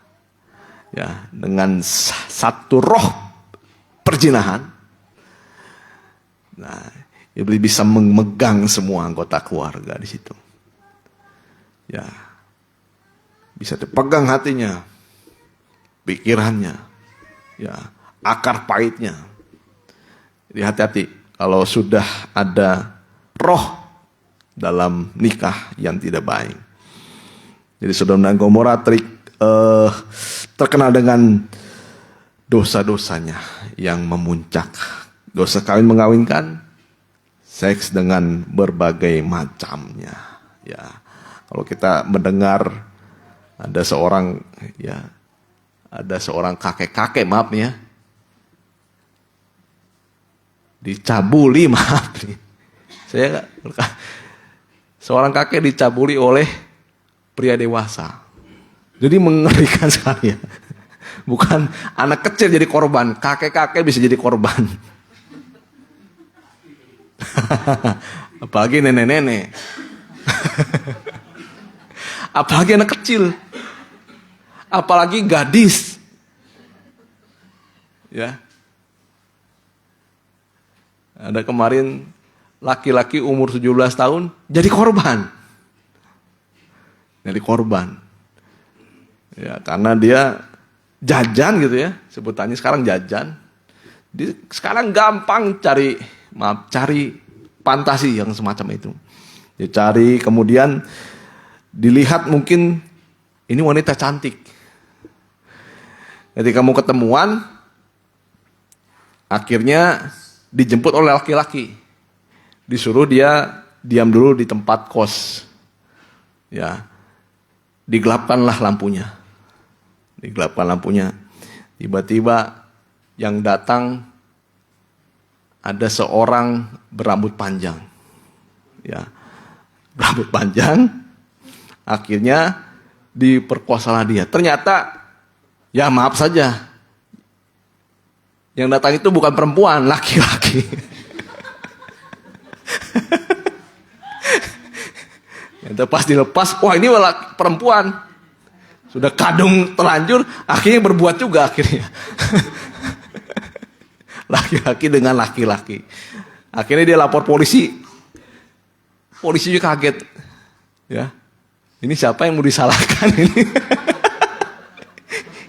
ya, dengan satu roh perzinahan, nah, iblis bisa memegang semua anggota keluarga di situ. Ya, bisa dipegang hatinya, pikirannya, ya, akar pahitnya. Jadi hati-hati kalau sudah ada roh dalam nikah yang tidak baik. Jadi Sodom dan Gomora terkenal dengan dosa-dosanya yang memuncak. Dosa kawin mengawinkan, seks dengan berbagai macamnya. Ya, kalau kita mendengar ada seorang kakek-kakek, maaf nih ya, dicabuli, maaf nih. Seorang kakek dicabuli oleh pria dewasa. Jadi mengerikan sekali ya. Bukan anak kecil jadi korban, kakek-kakek bisa jadi korban. Apalagi nenek-nenek. Apalagi anak kecil. Apalagi gadis. Ya. Ada kemarin laki-laki umur 17 tahun jadi korban. Jadi korban. Ya, karena dia jajan gitu ya, sebutannya sekarang jajan. Sekarang gampang cari fantasi yang semacam itu. Dicari, kemudian dilihat mungkin ini wanita cantik. Ketika mau ketemuan, akhirnya dijemput oleh laki-laki. Disuruh dia diam dulu di tempat kos. Ya. Digelapkanlah lampunya. Digelapkan lampunya. Tiba-tiba yang datang ada seorang berambut panjang. Ya. Berambut panjang. Akhirnya diperkosalah dia. Ternyata ya maaf saja. Yang datang itu bukan perempuan, laki-laki. Yang pas dilepas, wah ini perempuan. Sudah kadung terlanjur, akhirnya berbuat juga akhirnya. Laki-laki dengan laki-laki. Akhirnya dia lapor polisi. Polisi juga kaget. Ya. Ini siapa yang mau disalahkan ini?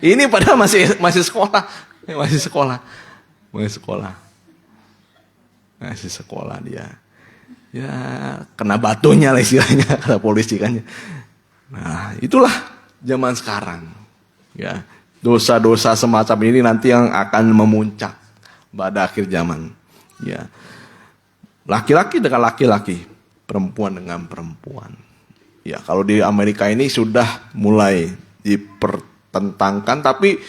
Ini padahal masih sekolah. Masih sekolah dia. Ya, kena batunya lah istilahnya kata polisi kan. Nah, itulah zaman sekarang. Ya, dosa-dosa semacam ini nanti yang akan memuncak pada akhir zaman. Ya. Laki-laki dengan laki-laki, perempuan dengan perempuan. Ya, kalau di Amerika ini sudah mulai dipertentangkan, tapi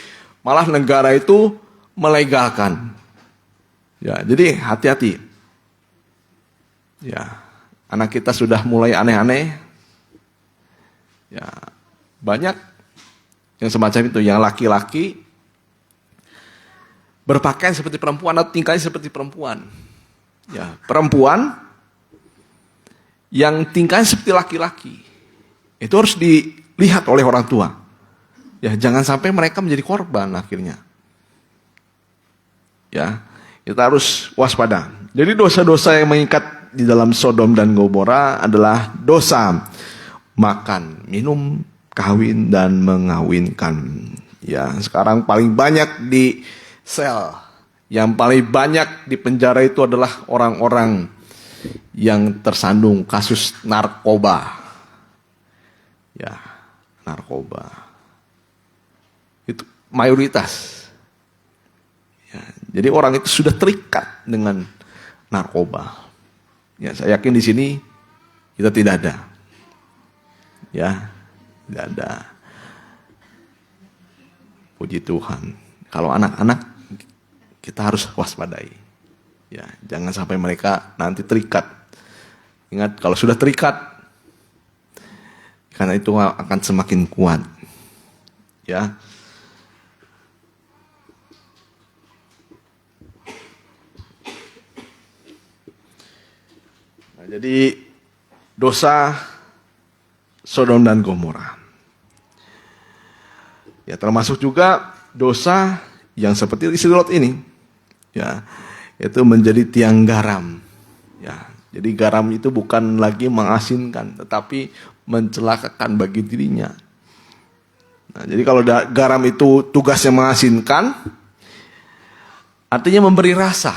malah negara itu melegalkan. Ya, jadi hati-hati. Ya, anak kita sudah mulai aneh-aneh. Ya, banyak yang semacam itu, yang laki-laki berpakaian seperti perempuan atau tingkahnya seperti perempuan. Ya, perempuan yang tingkahnya seperti laki-laki. Itu harus dilihat oleh orang tua. Ya, jangan sampai mereka menjadi korban akhirnya. Ya, kita harus waspada. Jadi dosa-dosa yang mengikat di dalam Sodom dan Gomora adalah dosa makan, minum, kawin dan mengawinkan. Ya, sekarang paling banyak di sel, yang paling banyak di penjara itu adalah orang-orang yang tersandung kasus narkoba. Ya, narkoba. Itu mayoritas. Ya, jadi orang itu sudah terikat dengan narkoba. Ya, saya yakin di sini kita tidak ada. Ya, tidak ada. Puji Tuhan. Kalau anak-anak kita harus waspadai. Ya, jangan sampai mereka nanti terikat. Ingat, kalau sudah terikat, karena itu akan semakin kuat. Ya. Nah, jadi dosa Sodom dan Gomora. Ya, termasuk juga dosa yang seperti istri Lot ini. Ya, itu menjadi tiang garam. Ya, jadi garam itu bukan lagi mengasinkan, tetapi mencelakakan bagi dirinya. Nah, jadi kalau garam itu tugasnya mengasinkan, artinya memberi rasa.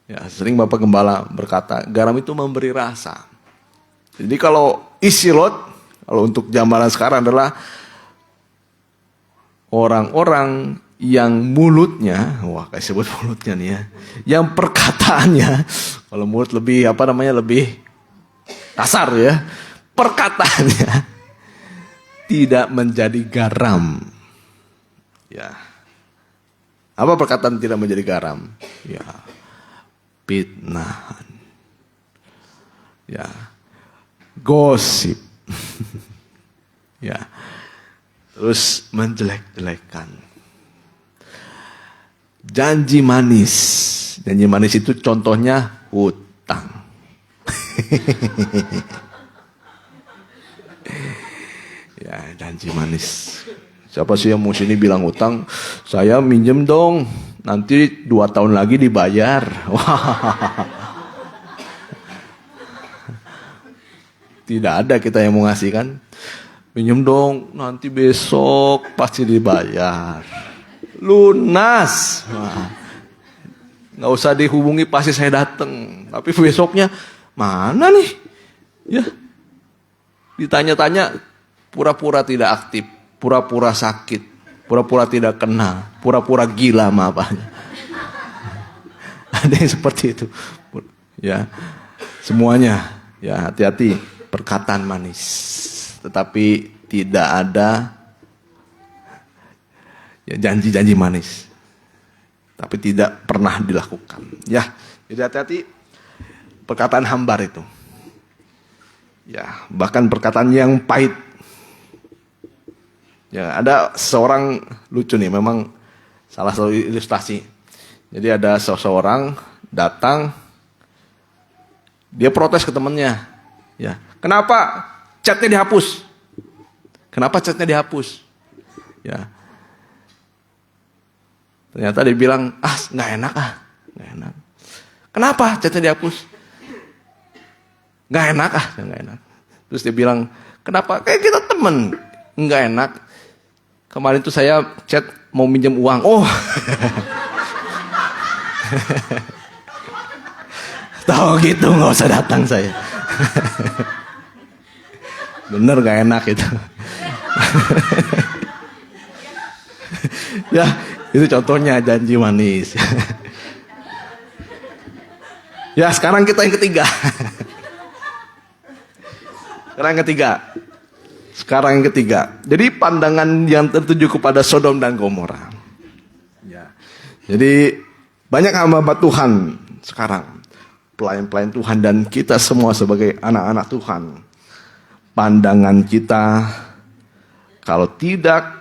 Ya, sering Bapak Gembala berkata, garam itu memberi rasa. Jadi kalau isi Lot, kalau untuk zaman sekarang adalah orang-orang yang mulutnya, wah kayak sebut mulutnya nih ya, yang perkataannya, kalau mulut lebih lebih kasar ya, perkataannya tidak menjadi garam. Ya, apa perkataan tidak menjadi garam? Ya, fitnahan, ya, gosip, ya, terus menjelek-jelekan, janji manis. Janji manis itu contohnya hutang. Ya, janji manis. Siapa sih yang mau sini bilang hutang? Saya minjem dong, nanti 2 tahun lagi dibayar. Tidak ada kita yang mau ngasih kan? Minjem dong, nanti besok pasti dibayar. Lunas. Nggak usah dihubungi, pasti saya datang. Tapi besoknya mana nih? Ya, ditanya-tanya, pura-pura tidak aktif, pura-pura sakit, pura-pura tidak kenal, pura-pura gila sama apanya. Ada yang seperti itu. Ya, semuanya. Ya, hati-hati, perkataan manis, tetapi tidak ada ya janji-janji manis, tapi tidak pernah dilakukan. Ya, jadi hati-hati perkataan hambar itu. Ya, bahkan perkataan yang pahit. Ya, ada seorang lucu nih, memang salah satu ilustrasi. Jadi ada seseorang datang, dia protes ke temannya. Ya, kenapa chatnya dihapus? Kenapa chatnya dihapus? Ya, ternyata dia bilang, nggak enak nggak enak. Kenapa chatnya dihapus? Nggak enak nggak enak. Terus dia bilang, kenapa? Kayak kita temen, nggak enak. Kemarin tuh saya chat mau minjem uang. Oh, tahu gitu nggak usah datang saya. Bener nggak enak itu. Ya, itu contohnya janji manis. Ya, sekarang kita yang ketiga. Sekarang yang ketiga. Jadi pandangan yang tertuju kepada Sodom dan Gomora. Ya. Jadi banyak hamba Tuhan sekarang, pelayan-pelayan Tuhan dan kita semua sebagai anak-anak Tuhan. Pandangan kita kalau tidak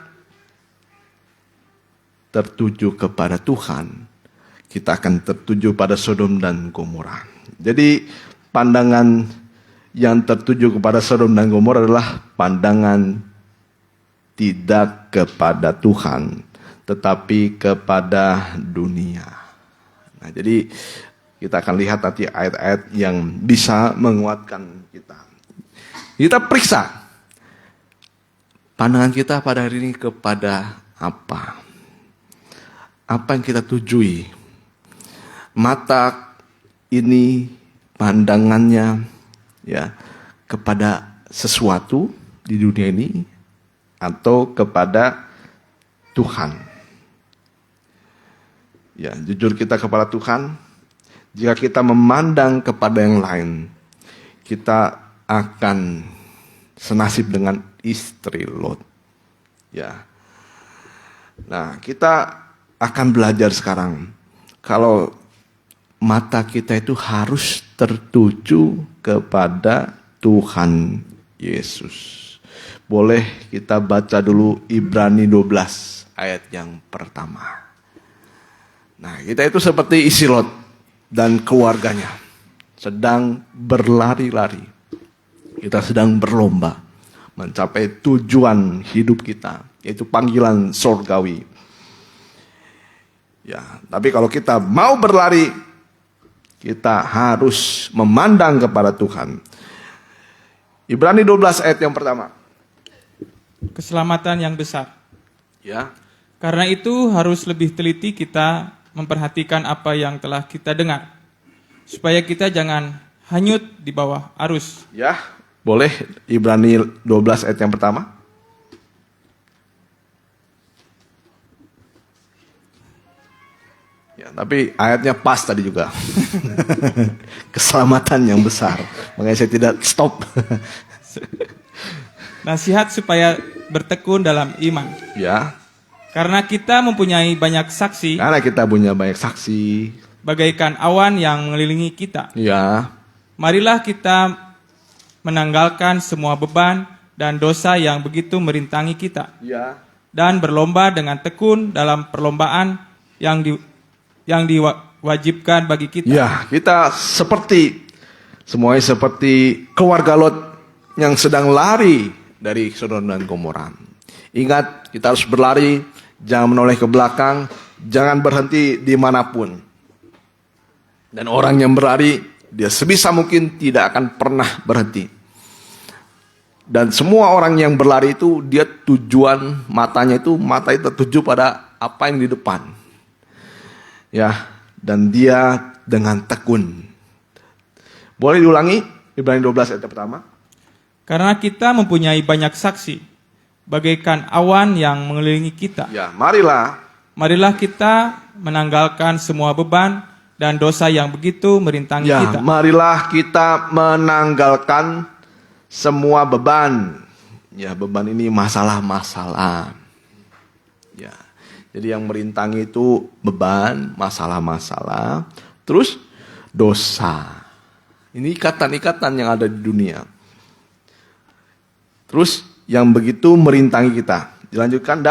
tertuju kepada Tuhan, kita akan tertuju pada Sodom dan Gomora. Jadi pandangan yang tertuju kepada Sodom dan Gomora adalah pandangan tidak kepada Tuhan, tetapi kepada dunia. Nah, jadi Kita akan lihat nanti ayat-ayat yang bisa menguatkan kita. Kita periksa pandangan kita pada hari ini kepada apa? Apa yang kita tujui? Mata ini pandangannya ya kepada sesuatu di dunia ini atau kepada Tuhan. Ya, jujur kita kepada Tuhan. Jika kita memandang kepada yang lain, kita akan senasib dengan istri Lot. Ya. Nah, kita akan belajar sekarang kalau mata kita itu harus tertuju kepada Tuhan Yesus. Boleh kita baca dulu Ibrani 12 ayat yang pertama. Nah, kita itu seperti isi Lot dan keluarganya sedang berlari-lari. Kita sedang berlomba mencapai tujuan hidup kita, yaitu panggilan surgawi. Ya, tapi kalau kita mau berlari, kita harus memandang kepada Tuhan. Ibrani 12 ayat yang pertama. Keselamatan yang besar. Ya. Karena itu harus lebih teliti kita memperhatikan apa yang telah kita dengar, supaya kita jangan hanyut di bawah arus. Ya, boleh Ibrani 12 ayat yang pertama. Ya, tapi ayatnya pas tadi juga. Keselamatan yang besar. Makanya saya tidak stop. Nasihat supaya bertekun dalam iman. Ya. Karena kita mempunyai banyak saksi, Karena kita punya banyak saksi. bagaikan awan yang mengelilingi kita. Ya. Marilah kita menanggalkan semua beban dan dosa yang begitu merintangi kita, Ya. dan berlomba dengan tekun dalam perlombaan yang diwajibkan bagi kita. Ya, kita semuanya seperti keluarga Lot yang sedang lari dari Sodom dan Gomora. Ingat, kita harus berlari, jangan menoleh ke belakang, jangan berhenti dimanapun. Dan orang yang berlari, dia sebisa mungkin tidak akan pernah berhenti. Dan semua orang yang berlari itu, dia tujuan mata itu tertuju pada apa yang di depan. Ya, dan dia dengan tekun. Boleh diulangi Ibrani 12 ayat pertama? Karena kita mempunyai banyak saksi, bagaikan awan yang mengelilingi kita. Ya, marilah kita menanggalkan semua beban dan dosa yang begitu merintangi ya, kita. marilah kita menanggalkan semua beban. Ya, beban ini masalah-masalah. Ya. Jadi yang merintangi itu beban, masalah-masalah, terus dosa. Ini ikatan-ikatan yang ada di dunia. Terus yang begitu merintangi kita. Dilanjutkan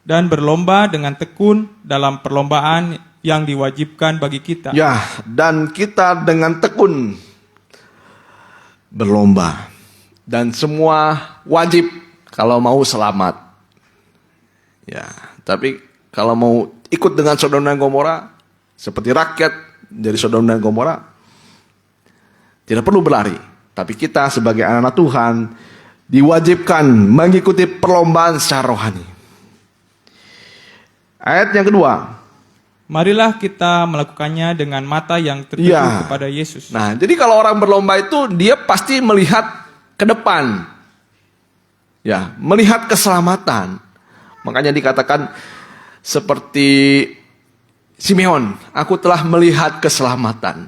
Dan berlomba dengan tekun dalam perlombaan yang diwajibkan bagi kita. ya, dan kita dengan tekun berlomba. Dan semua wajib kalau mau selamat. Ya, tapi kalau mau ikut dengan Sodom dan Gomora, seperti rakyat dari Sodom dan Gomora, tidak perlu berlari. Tapi kita sebagai anak-anak Tuhan diwajibkan mengikuti perlombaan secara rohani. Ayat yang kedua. Marilah kita melakukannya dengan mata yang tertuju Ya. kepada Yesus. Nah, jadi kalau orang berlomba itu dia pasti melihat ke depan. Ya, melihat keselamatan. Makanya dikatakan seperti Simeon, aku telah melihat keselamatan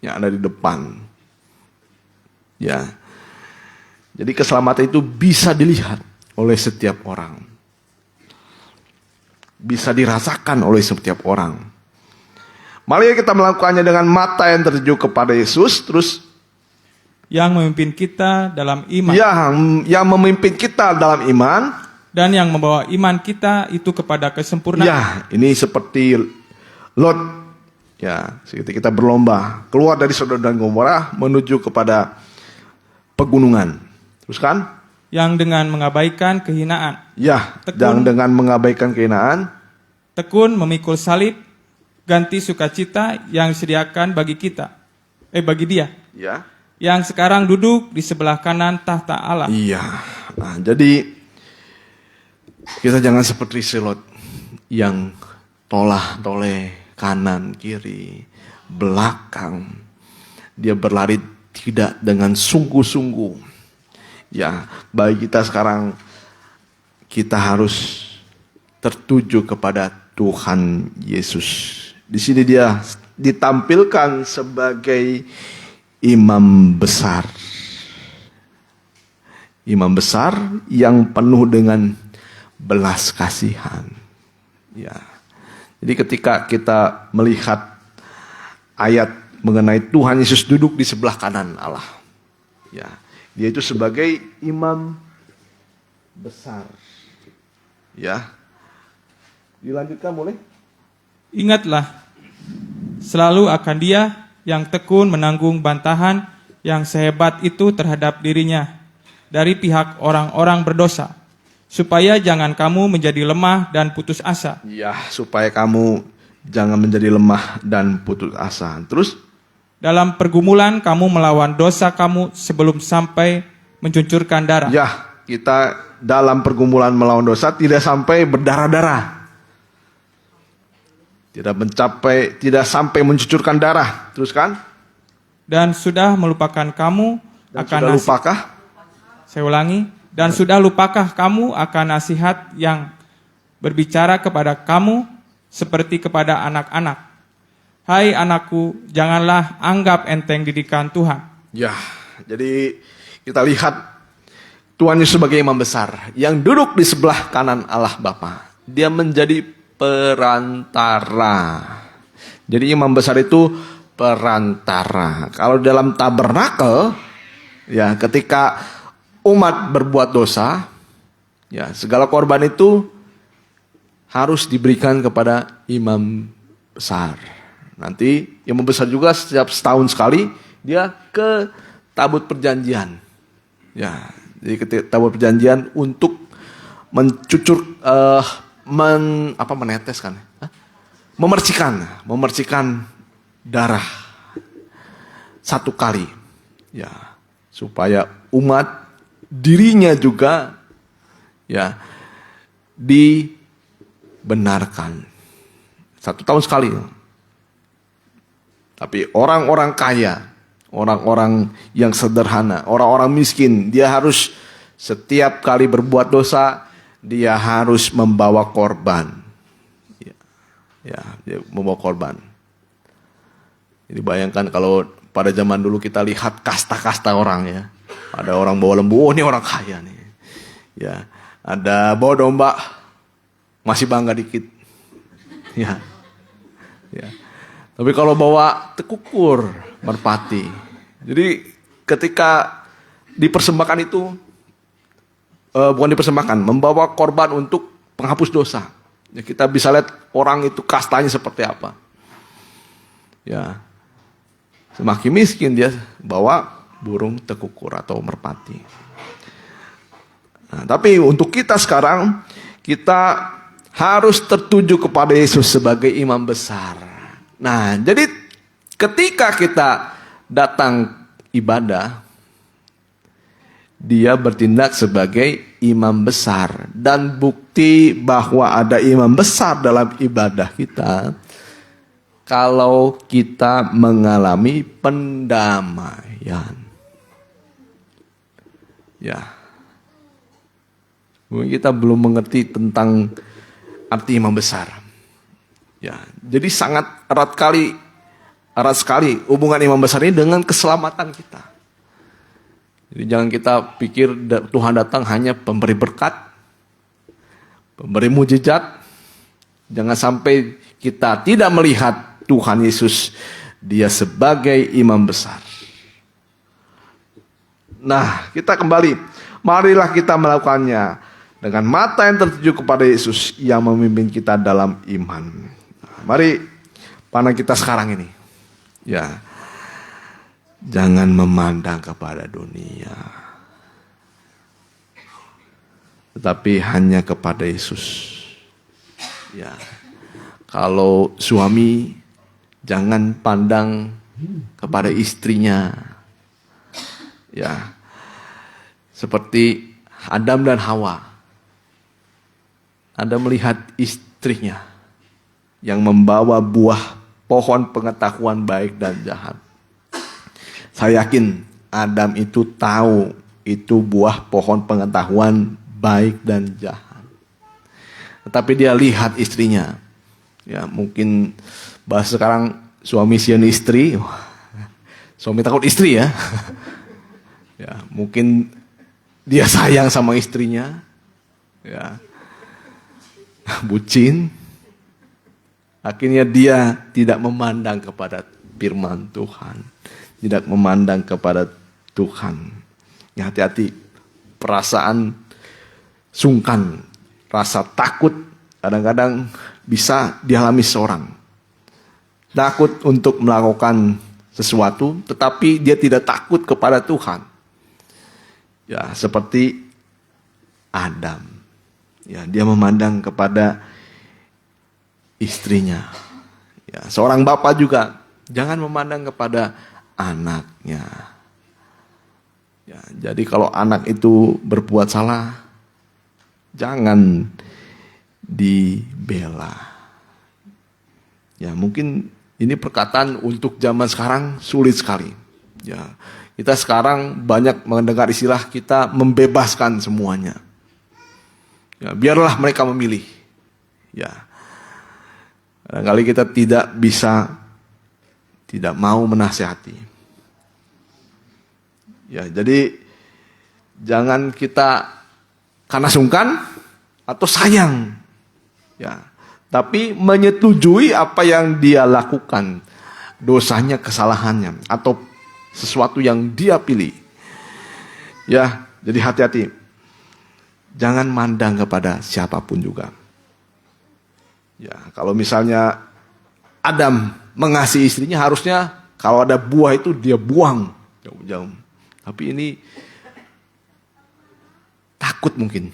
yang ada di depan. Ya. Jadi keselamatan itu bisa dilihat oleh setiap orang. Bisa dirasakan oleh setiap orang. Mari kita melakukannya dengan mata yang tertuju kepada Yesus, terus yang memimpin kita dalam iman. yang memimpin kita dalam iman. Dan yang membawa iman kita itu kepada kesempurnaan. Ya, ini seperti Lot. Ya, seperti kita berlomba keluar dari Sodom dan Gomora menuju kepada pegunungan. Terus kan? Yang dengan mengabaikan kehinaan. Ya, Tekun. dan dengan mengabaikan kehinaan. Tekun memikul salib ganti sukacita yang disediakan bagi dia, Ya. yang sekarang duduk di sebelah kanan tahta Allah. Iya. Nah, jadi kita jangan seperti Selot yang toleh kanan kiri belakang. Dia berlari tidak dengan sungguh-sungguh. Ya, bagi kita sekarang kita harus tertuju kepada Tuhan Yesus. Di sini dia ditampilkan sebagai imam besar. Imam besar yang penuh dengan belas kasihan. Ya. Jadi ketika kita melihat ayat mengenai Tuhan Yesus duduk di sebelah kanan Allah. Ya, dia itu sebagai imam besar. Ya. Dilanjutkan boleh? Ingatlah, selalu akan Dia yang tekun menanggung bantahan yang sehebat itu terhadap dirinya dari pihak orang-orang berdosa, supaya jangan kamu menjadi lemah dan putus asa. Ya, supaya kamu jangan menjadi lemah dan putus asa. Terus? Dalam pergumulan kamu melawan dosa kamu sebelum sampai mencucurkan darah. Ya, kita dalam pergumulan melawan dosa tidak sampai berdarah-darah. Tidak sampai mencucurkan darah. Terus kan? Dan sudah melupakan kamu akan Sudah lupakah? Saya ulangi. Dan sudah lupakah kamu akan nasihat yang berbicara kepada kamu seperti kepada anak-anak? Hai anakku, janganlah anggap enteng didikan Tuhan. Ya, jadi kita lihat Tuhan Yesus sebagai imam besar yang duduk di sebelah kanan Allah Bapa. Dia menjadi perantara. Jadi imam besar itu perantara. Kalau dalam tabernakel, ya ketika umat berbuat dosa, ya segala korban itu harus diberikan kepada imam besar. Nanti imam besar juga setiap setahun sekali dia ke tabut perjanjian. Ya, jadi ke tabut perjanjian untuk mencucur meneteskan, memercikan darah satu kali, ya, supaya umat dirinya juga ya dibenarkan 1 tahun sekali. Tapi orang-orang kaya, orang-orang yang sederhana, orang-orang miskin, dia harus setiap kali berbuat dosa dia harus membawa korban. Ya, dia membawa korban. Jadi bayangkan kalau pada zaman dulu kita lihat kasta-kasta orang ya. Ada orang bawa lembu, oh ini orang kaya nih. Ya, ada bawa domba, masih bangga dikit. Ya. Ya. Tapi kalau bawa tekukur, merpati. Jadi ketika dipersembahkan itu bukan dipersembahkan, membawa korban untuk penghapus dosa. Ya, kita bisa lihat orang itu kastanya seperti apa. Ya, semakin miskin dia bawa burung tekukur atau merpati. Nah, tapi untuk kita sekarang, kita harus tertuju kepada Yesus sebagai imam besar. Nah, jadi ketika kita datang ibadah, dia bertindak sebagai imam besar. Dan bukti bahwa ada imam besar dalam ibadah kita, kalau kita mengalami pendamaian. Ya, mungkin kita belum mengerti tentang arti imam besar. Ya, jadi sangat erat sekali hubungan imam besar ini dengan keselamatan kita. Jadi jangan kita pikir Tuhan datang hanya pemberi berkat, pemberi mujizat. Jangan sampai kita tidak melihat Tuhan Yesus, dia sebagai imam besar. Nah, kita kembali. Marilah kita melakukannya dengan mata yang tertuju kepada Yesus yang memimpin kita dalam iman. Mari pandang kita sekarang ini. Ya. Jangan memandang kepada dunia, tetapi hanya kepada Yesus. Ya. kalau suami jangan pandang kepada istrinya. Ya. Seperti Adam dan Hawa. Anda melihat istrinya yang membawa buah pohon pengetahuan baik dan jahat. Saya yakin Adam itu tahu itu buah pohon pengetahuan baik dan jahat. Tetapi dia lihat istrinya. Ya, mungkin bahasa sekarang suami sian istri. Suami takut istri ya. Ya, mungkin dia sayang sama istrinya. Ya. Bucin. Akhirnya dia tidak memandang kepada firman Tuhan. Tidak memandang kepada Tuhan. Ya, hati-hati. Perasaan sungkan, rasa takut kadang-kadang bisa dialami seorang. Takut untuk melakukan sesuatu, tetapi dia tidak takut kepada Tuhan. Ya, seperti Adam. Ya, dia memandang kepada istrinya. Ya, seorang bapak juga jangan memandang kepada anaknya. Ya, jadi kalau anak itu berbuat salah, jangan dibela. Ya, mungkin ini perkataan untuk zaman sekarang sulit sekali. Ya, kita sekarang banyak mendengar istilah kita membebaskan semuanya. Ya, biarlah mereka memilih. Ya, kadang-kali kita tidak mau menasihati. Ya, jadi jangan kita karena sungkan atau sayang. Ya, tapi menyetujui apa yang dia lakukan, dosanya, kesalahannya, atau sesuatu yang dia pilih. Ya, jadi hati-hati. Jangan mandang kepada siapapun juga. Ya, kalau misalnya Adam mengasihi istrinya, harusnya kalau ada buah itu dia buang jauh-jauh. Tapi ini takut mungkin.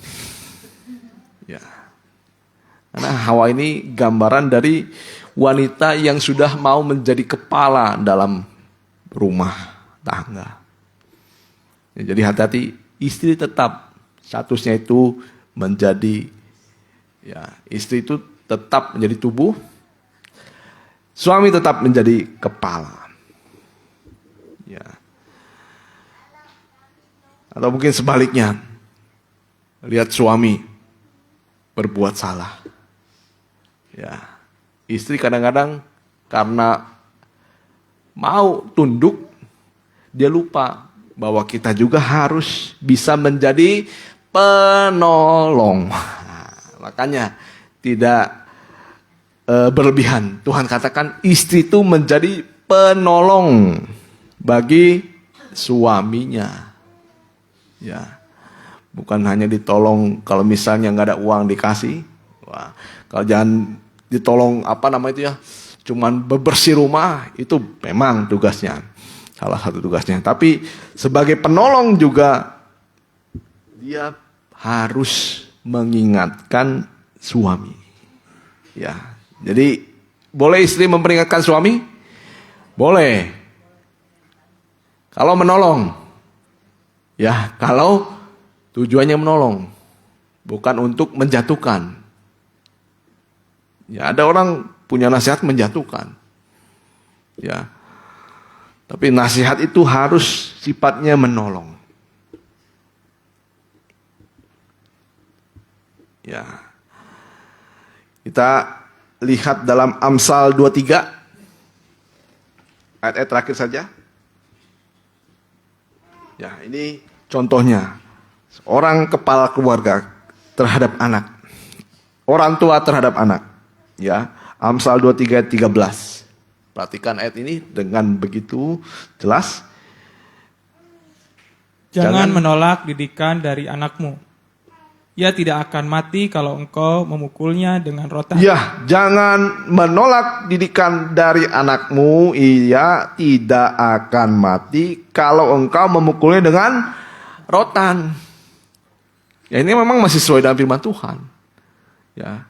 Ya. Karena Hawa ini gambaran dari wanita yang sudah mau menjadi kepala dalam rumah tangga. Ya, jadi hati-hati, istri tetap statusnya itu menjadi, ya, istri itu tetap menjadi tubuh, suami tetap menjadi kepala. Ya. Atau mungkin sebaliknya, lihat suami berbuat salah. Ya, istri kadang-kadang karena mau tunduk, dia lupa bahwa kita juga harus bisa menjadi penolong. Nah, makanya tidak berlebihan. Tuhan katakan istri itu menjadi penolong bagi suaminya. Ya, bukan hanya ditolong kalau misalnya nggak ada uang dikasih. Wah, kalau jangan ditolong cuman bebersih rumah, itu memang tugasnya. Salah satu tugasnya. Tapi sebagai penolong juga dia harus mengingatkan suami. Ya, jadi boleh istri memperingatkan suami? Boleh. Kalau menolong. Ya, kalau tujuannya menolong. Bukan untuk menjatuhkan. Ya, ada orang punya nasihat menjatuhkan. Ya. Tapi nasihat itu harus sifatnya menolong. Ya. Kita lihat dalam Amsal 23. Ayat-ayat terakhir saja. Ya, ini contohnya. Seorang kepala keluarga terhadap anak. Orang tua terhadap anak. Ya, Amsal 23 ayat 13. Perhatikan ayat ini dengan begitu jelas. Jangan menolak didikan dari anakmu. Ia tidak akan mati kalau engkau memukulnya dengan rotan. Ya, jangan menolak didikan dari anakmu. Ia tidak akan mati kalau engkau memukulnya dengan rotan. Ya, ini memang masih sesuai dengan firman Tuhan. Ya.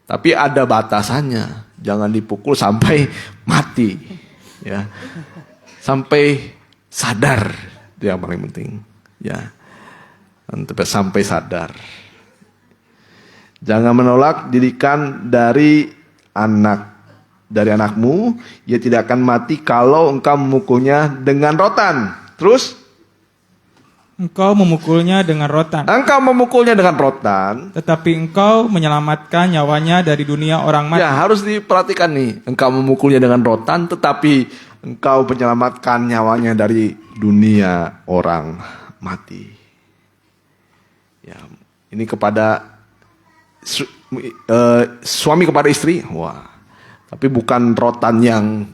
Tapi ada batasannya. Jangan dipukul sampai mati. Ya. Sampai sadar. Itu yang paling penting. Ya. Sampai sadar. Jangan menolak didikan dari anakmu. Ia tidak akan mati kalau engkau memukulnya dengan rotan. Terus? Engkau memukulnya dengan rotan. Engkau memukulnya dengan rotan. Tetapi engkau menyelamatkan nyawanya dari dunia orang mati. Ya, harus diperhatikan nih. Engkau memukulnya dengan rotan, tetapi engkau menyelamatkan nyawanya dari dunia orang mati. Ya, ini kepada suami kepada istri. Wah, tapi bukan rotan yang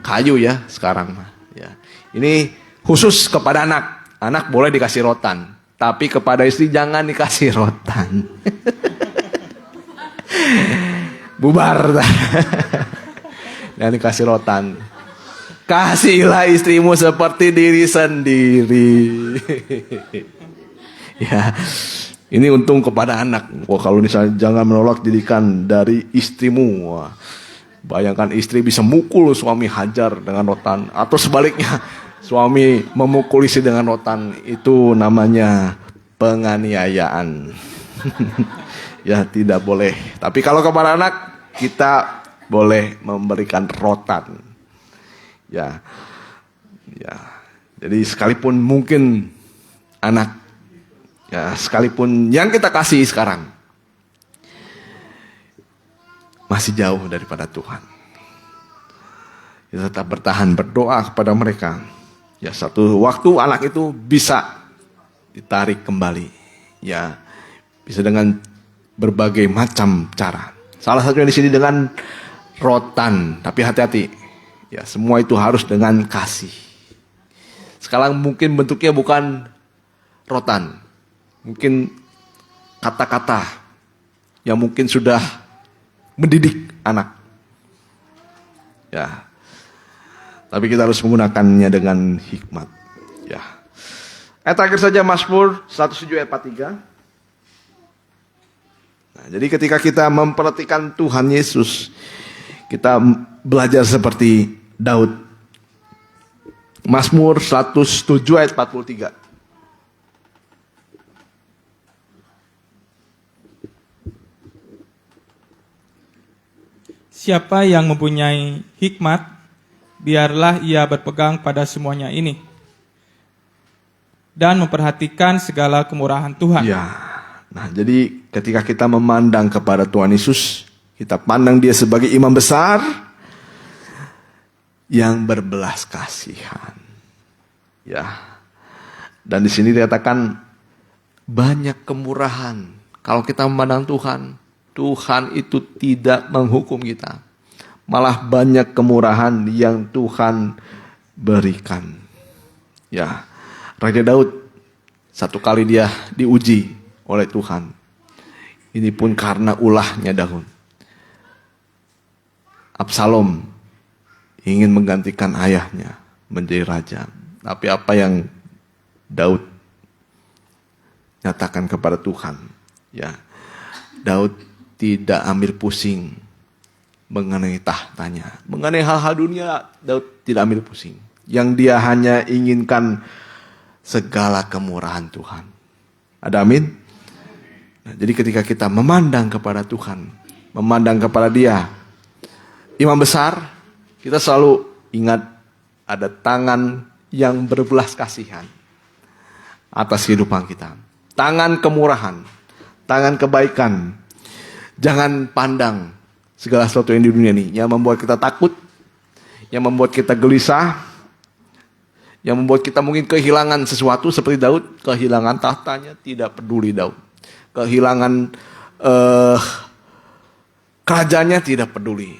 kayu ya sekarang. Ya, ini khusus kepada anak. Anak boleh dikasih rotan, tapi kepada istri jangan dikasih rotan. Bubar. Jangan dikasih rotan. Kasihilah istrimu seperti diri sendiri. Ya, ini untung kepada anak. Wah, kalau misalnya jangan menolak didikan dari istrimu. Wah, bayangkan istri bisa mukul suami, hajar dengan rotan, atau sebaliknya. Suami memukul istri dengan rotan, itu namanya penganiayaan. Ya, tidak boleh. Tapi kalau kepada anak, kita boleh memberikan rotan. Ya. Ya. Jadi sekalipun mungkin anak, ya, sekalipun yang kita kasih sekarang masih jauh daripada Tuhan, kita tetap bertahan berdoa kepada mereka. Ya, satu waktu anak itu bisa ditarik kembali. Ya, bisa dengan berbagai macam cara. Salah satunya di sini dengan rotan. Tapi hati-hati. Ya, semua itu harus dengan kasih. Sekarang mungkin bentuknya bukan rotan. Mungkin kata-kata yang mungkin sudah mendidik anak. Ya. Tapi kita harus menggunakannya dengan hikmat. Ya. Ayat terakhir saja, Mazmur 107 ayat 43. Nah, jadi ketika kita memperhatikan Tuhan Yesus, kita belajar seperti Daud. Mazmur 107 ayat 43. Siapa yang mempunyai hikmat, biarlah ia berpegang pada semuanya ini dan memperhatikan segala kemurahan Tuhan. Ya. Nah, jadi ketika kita memandang kepada Tuhan Yesus, kita pandang dia sebagai imam besar yang berbelas kasihan. Ya. Dan di sini dikatakan banyak kemurahan. Kalau kita memandang Tuhan, Tuhan itu tidak menghukum kita. Malah banyak kemurahan yang Tuhan berikan. Ya, Raja Daud satu kali dia diuji oleh Tuhan. Ini pun karena ulahnya Daud. Absalom ingin menggantikan ayahnya menjadi raja. Tapi apa yang Daud nyatakan kepada Tuhan? Ya, Daud tidak ambil pusing mengenai tahtanya, mengenai hal-hal dunia. Daud tidak ambil pusing. Yang dia hanya inginkan segala kemurahan Tuhan. Ada amin? Nah, jadi ketika kita memandang kepada Tuhan, memandang kepada dia, imam besar, kita selalu ingat ada tangan yang berbelas kasihan atas kehidupan kita. Tangan kemurahan, tangan kebaikan. Jangan pandang segala sesuatu yang di dunia ini yang membuat kita takut, yang membuat kita gelisah, yang membuat kita mungkin kehilangan sesuatu seperti Daud. Kehilangan tahtanya, tidak peduli Daud. Kehilangan kerajaannya, tidak peduli.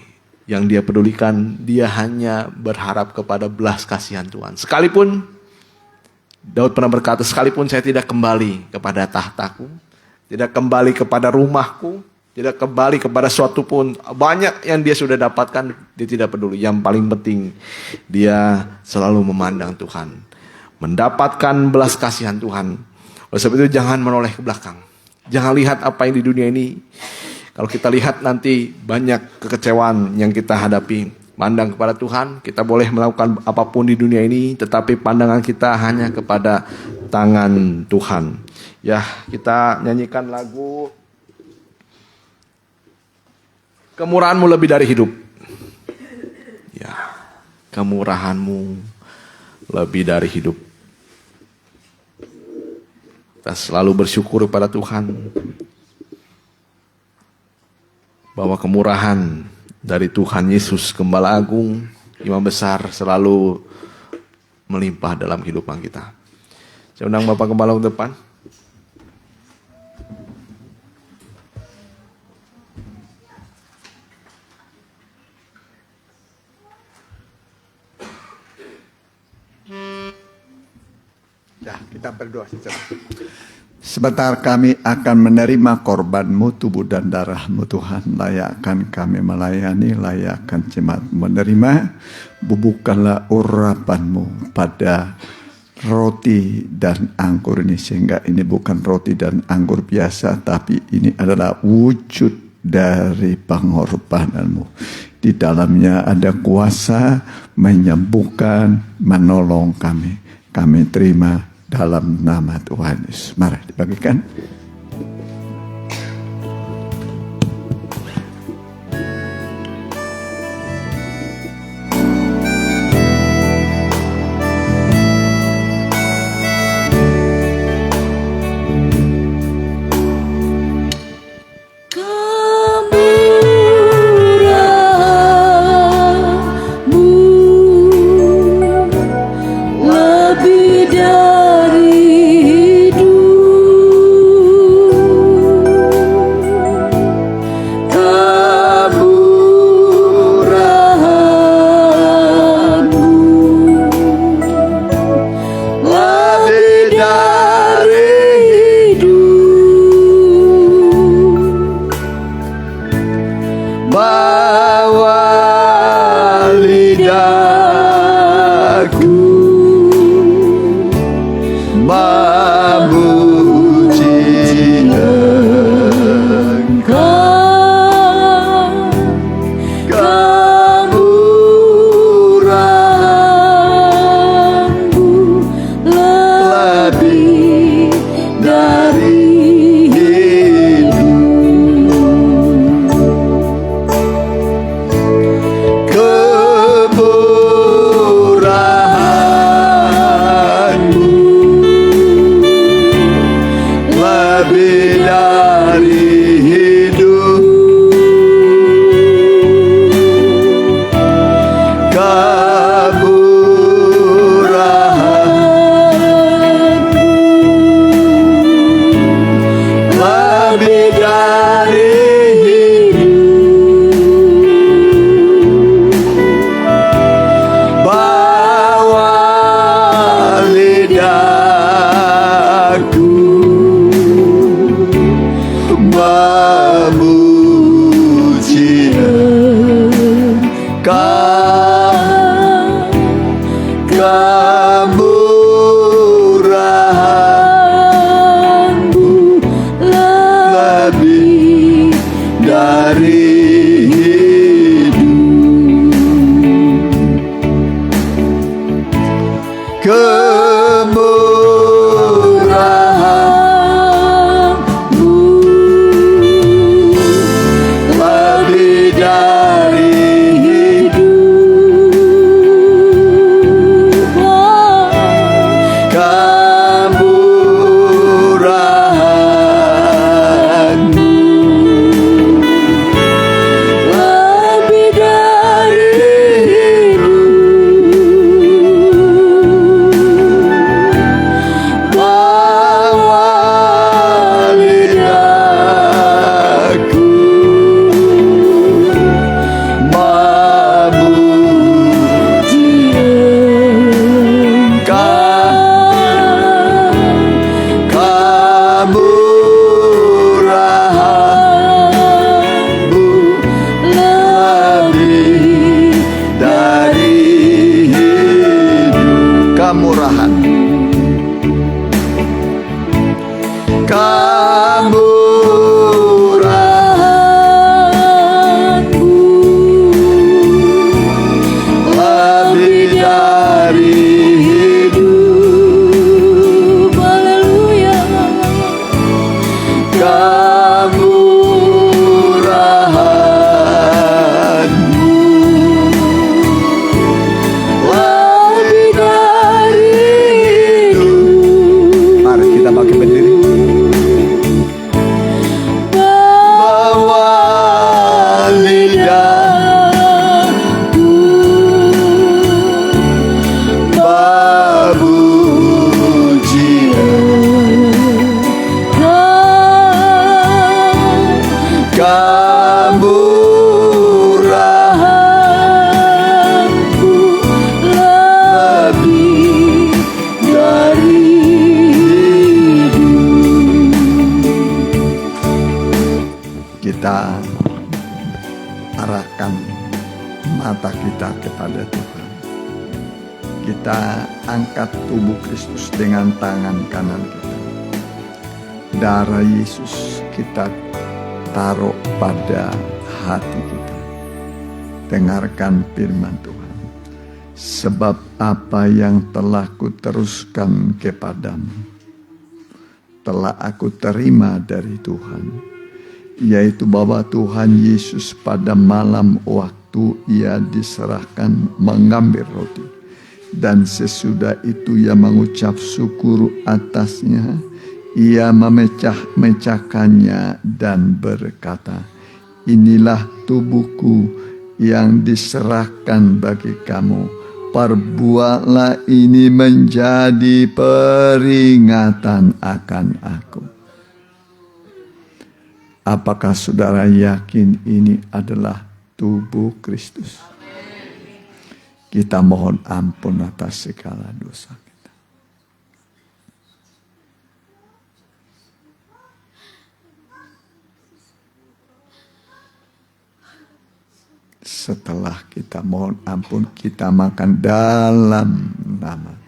Yang dia pedulikan, dia hanya berharap kepada belas kasihan Tuhan. Sekalipun Daud pernah berkata, sekalipun saya tidak kembali kepada tahtaku, tidak kembali kepada rumahku, tidak kembali kepada suatu pun, banyak yang dia sudah dapatkan, dia tidak peduli. Yang paling penting, dia selalu memandang Tuhan, mendapatkan belas kasihan Tuhan. Oleh sebab itu jangan menoleh ke belakang. Jangan lihat apa yang di dunia ini. Kalau kita lihat nanti banyak kekecewaan yang kita hadapi, pandang kepada Tuhan, kita boleh melakukan apapun di dunia ini, tetapi pandangan kita hanya kepada tangan Tuhan. Ya, kita nyanyikan lagu Kemurahan-Mu lebih dari hidup. Ya, kemurahan-Mu lebih dari hidup. Kita selalu bersyukur kepada Tuhan bahwa kemurahan dari Tuhan Yesus Gembala Agung, Imam Besar, selalu melimpah dalam kehidupan kita. Saya undang Bapak Gembala ke depan. Ya, kita berdoa sejenak. Sebentar kami akan menerima korban-Mu, tubuh dan darah-Mu Tuhan. Layakkan kami melayani, layakkan jemaat menerima. Bubuhkanlah urapan-Mu pada roti dan anggur ini. Sehingga ini bukan roti dan anggur biasa, tapi ini adalah wujud dari pengorbanan-Mu. Di dalamnya ada kuasa menyembuhkan, menolong kami. Kami terima dalam nama Tuhan Yesus. Mari dibagikan. Lebih dari kita angkat tubuh Kristus dengan tangan kanan kita. Darah Yesus kita taruh pada hati kita. Dengarkan firman Tuhan. Sebab apa yang telah kuteruskan kepadamu, telah aku terima dari Tuhan, yaitu bahwa Tuhan Yesus pada malam waktu ia diserahkan mengambil roti, dan sesudah itu ia mengucap syukur atasnya, ia memecah-mecahkannya dan berkata, inilah tubuhku yang diserahkan bagi kamu. Perbuatlah ini menjadi peringatan akan aku. Apakah saudara yakin ini adalah tubuh Kristus? Kita mohon ampun atas segala dosa kita. Setelah kita mohon ampun, kita makan dalam nama Tuhan.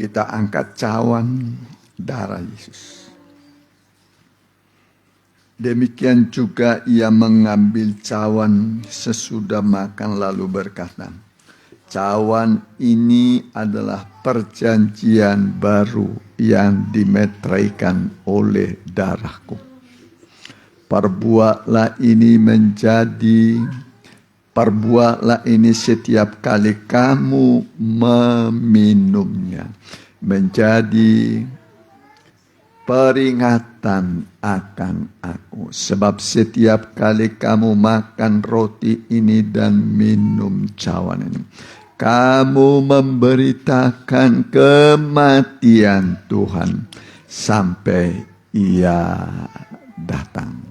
Kita angkat cawan darah Yesus. Demikian juga ia mengambil cawan sesudah makan lalu berkata, cawan ini adalah perjanjian baru yang dimeteraikan oleh darahku. Perbuatlah ini setiap kali kamu meminumnya, menjadi peringatan akan aku. Sebab setiap kali kamu makan roti ini dan minum cawan ini, kamu memberitakan kematian Tuhan sampai ia datang.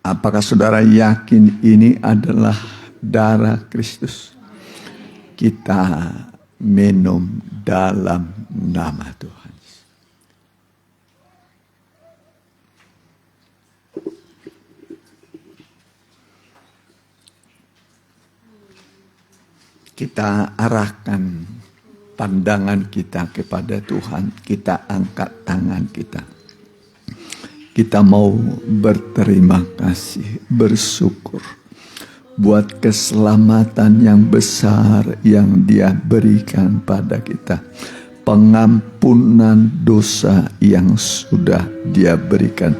Apakah saudara yakin ini adalah darah Kristus? Kita minum dalam nama Tuhan. Kita arahkan pandangan kita kepada Tuhan. Kita angkat tangan kita. Kita mau berterima kasih, bersyukur buat keselamatan yang besar yang Dia berikan pada kita. Pengampunan dosa yang sudah Dia berikan.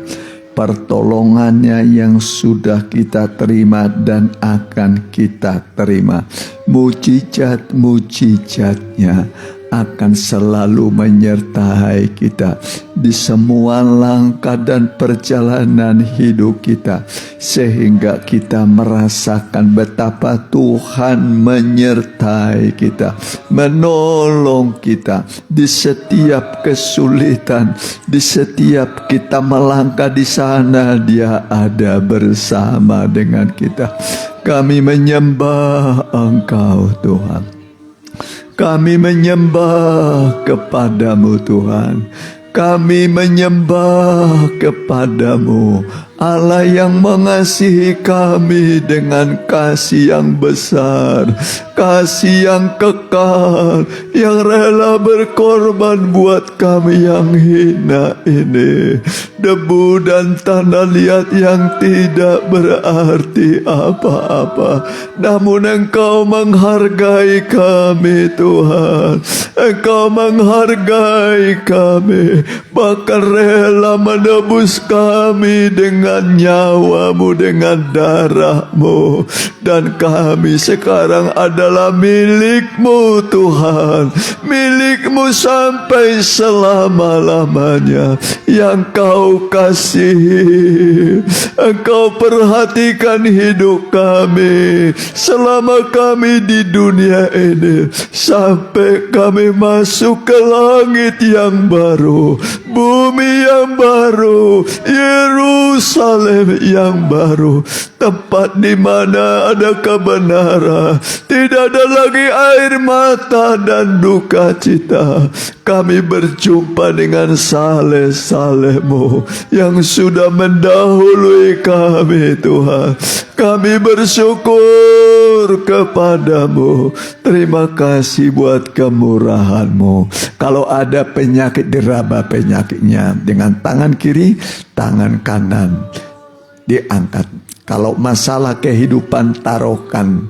Pertolongannya yang sudah kita terima dan akan kita terima. Mujizat-mujizatnya akan selalu menyertai kita di semua langkah dan perjalanan hidup kita, sehingga kita merasakan betapa Tuhan menyertai kita, menolong kita di setiap kesulitan, di setiap kita melangkah di sana Dia ada bersama dengan kita. Kami menyembah Engkau Tuhan. Kami menyembah kepadamu Tuhan. Kami menyembah kepadamu, Allah yang mengasihi kami dengan kasih yang besar, kasih yang kekal, yang rela berkorban buat kami yang hina ini. Debu dan tanah liat yang tidak berarti apa-apa, namun Engkau menghargai kami Tuhan. Engkau menghargai kami, bahkan rela menebus kami dengan dengan nyawamu, dengan darahmu. Dan kami sekarang adalah milikmu Tuhan, milikmu sampai selama-lamanya. Yang kau kasihi, engkau perhatikan hidup kami selama kami di dunia ini, sampai kami masuk ke langit yang baru, bumi yang baru, Yerusalem yang baru, tempat di mana ada kebenaran, tidak ada lagi air mata dan duka cita. Kami berjumpa dengan saleh-salehmu yang sudah mendahului kami Tuhan. Kami bersyukur kepadamu. Terima kasih buat kemurahan-Mu. Kalau ada penyakit, diraba penyakitnya dengan tangan kiri, tangan kanan diangkat. Kalau masalah kehidupan, taruhkan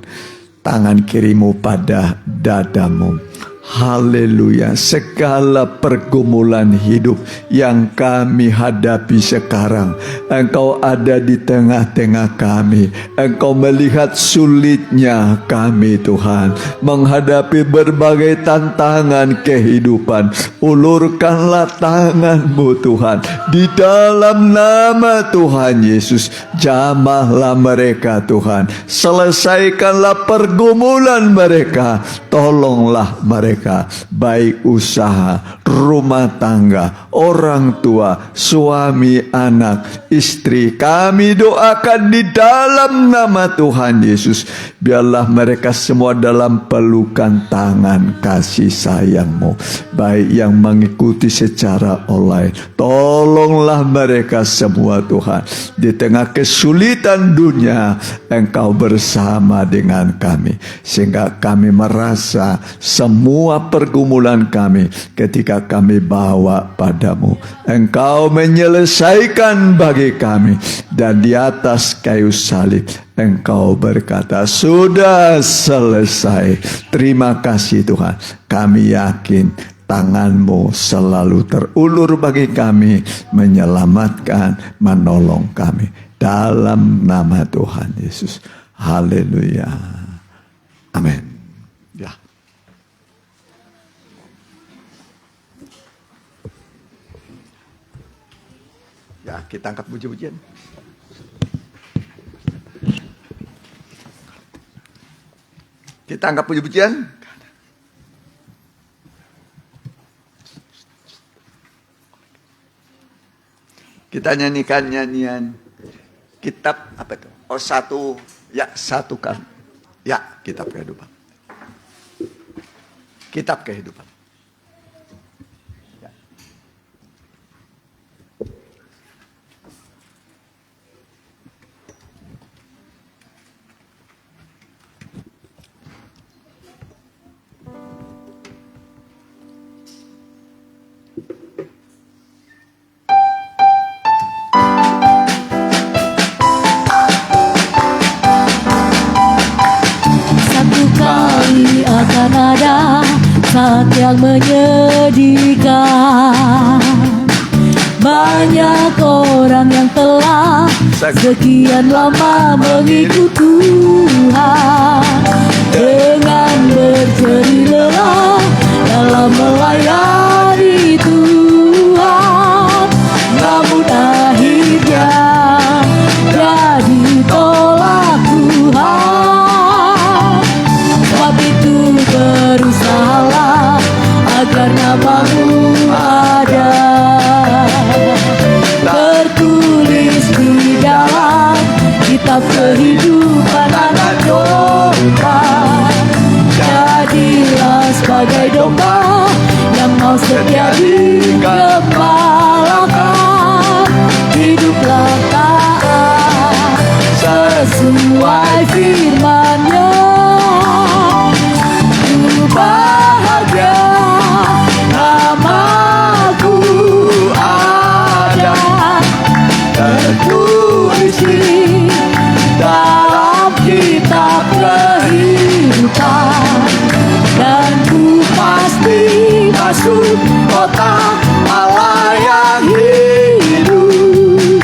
tangan kirimu pada dadamu. Haleluya. Segala pergumulan hidup yang kami hadapi sekarang, Engkau ada di tengah-tengah kami. Engkau melihat sulitnya kami Tuhan menghadapi berbagai tantangan kehidupan. Ulurkanlah tangan-Mu Tuhan. Di dalam nama Tuhan Yesus, jamahlah mereka Tuhan. Selesaikanlah pergumulan mereka. Tolonglah mereka, baik usaha, rumah tangga, orang tua, suami, anak, istri. Kami doakan di dalam nama Tuhan Yesus, biarlah mereka semua dalam pelukan tangan kasih sayang-Mu. Baik yang mengikuti secara online, tolonglah mereka semua Tuhan. Di tengah kesulitan dunia, Engkau bersama dengan kami, sehingga kami merasa semua pergumulan kami ketika kami bawa padamu, Engkau menyelesaikan bagi kami. Dan di atas kayu salib Engkau berkata, sudah selesai. Terima kasih Tuhan. Kami yakin tangan-Mu selalu terulur bagi kami, menyelamatkan, menolong kami. Dalam nama Tuhan Yesus. Haleluya. Amin. Ya. Ya, kita angkat puji-pujian. Kita angkat puji-pujian. Kita nyanyikan nyanyian kitab apa itu? Oh, satu kan. Ya, kitab kehidupan. Kitab kehidupan. Akan ada saat yang menyedihkan. Banyak orang yang telah sekian lama mengikut Tuhan, dengan berjerih lelah dalam melayani Tuhan, namun akhirnya jadi tolak Tuhan. Sebab itu berusahalah agar namamu ada, tertulis di dalam kitab kehidupan anak domba. Jadilah sebagai domba yang mau setia digembalakan. Hiduplah taat sesuai firman-Nya. Bahagia namaku ada, tertulis di dalam kitab kehidupan. Dan ku pasti masuk kota Allah yang hidup,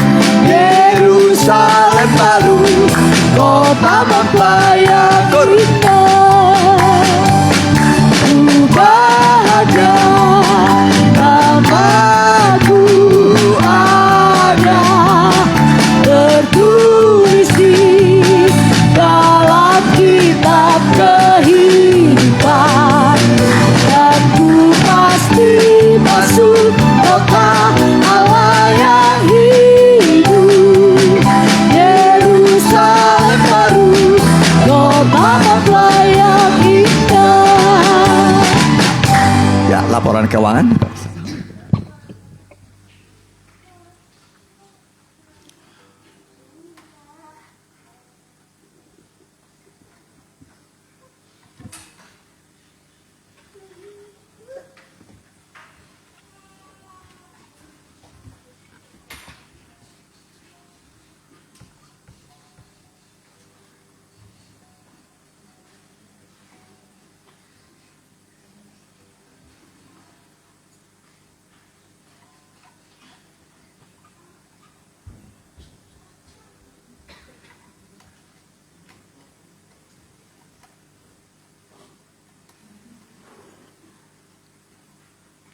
laporan keuangan.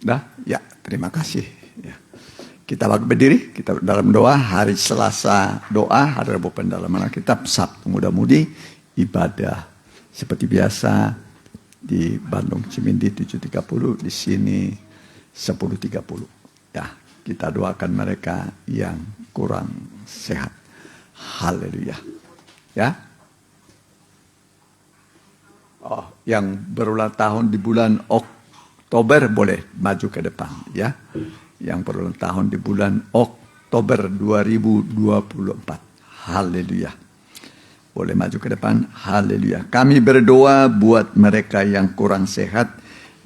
Dah, ya, terima kasih. Ya. Kita berdiri, kita dalam doa. Hari Selasa doa, hari Rabu pendalaman Alkitab, Sabtu muda-mudi ibadah seperti biasa di Bandung Cimindi 7.30, di sini 10.30. Ya, kita doakan mereka yang kurang sehat. Haleluya. Ya. Oh, yang berulang tahun di bulan Oktober boleh maju ke depan, ya. Yang berulang tahun di bulan Oktober 2024. Haleluya. Boleh maju ke depan. Haleluya. Kami berdoa buat mereka yang kurang sehat.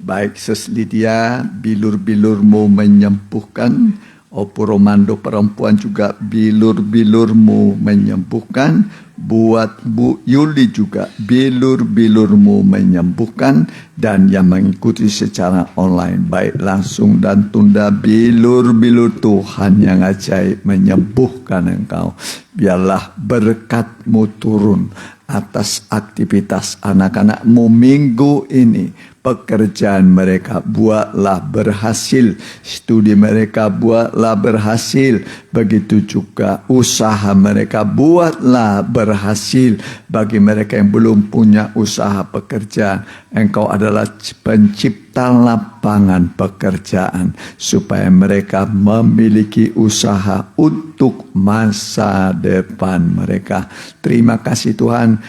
Baik Sis Lydia, bilur-bilurmu menyembuhkan. Opo Romando perempuan juga bilur-bilurmu menyembuhkan. Buat Bu Yuli juga bilur-bilurmu menyembuhkan. Dan yang mengikuti secara online baik langsung dan tunda, bilur-bilur Tuhan yang ajaib menyembuhkan engkau. Biarlah berkat-Mu turun atas aktivitas anak-anak-Mu minggu ini. Pekerjaan mereka buatlah berhasil, studi mereka buatlah berhasil, begitu juga usaha mereka buatlah berhasil. Bagi mereka yang belum punya usaha pekerjaan, Engkau adalah pencipta lapangan pekerjaan supaya mereka memiliki usaha untuk masa depan mereka. Terima kasih Tuhan,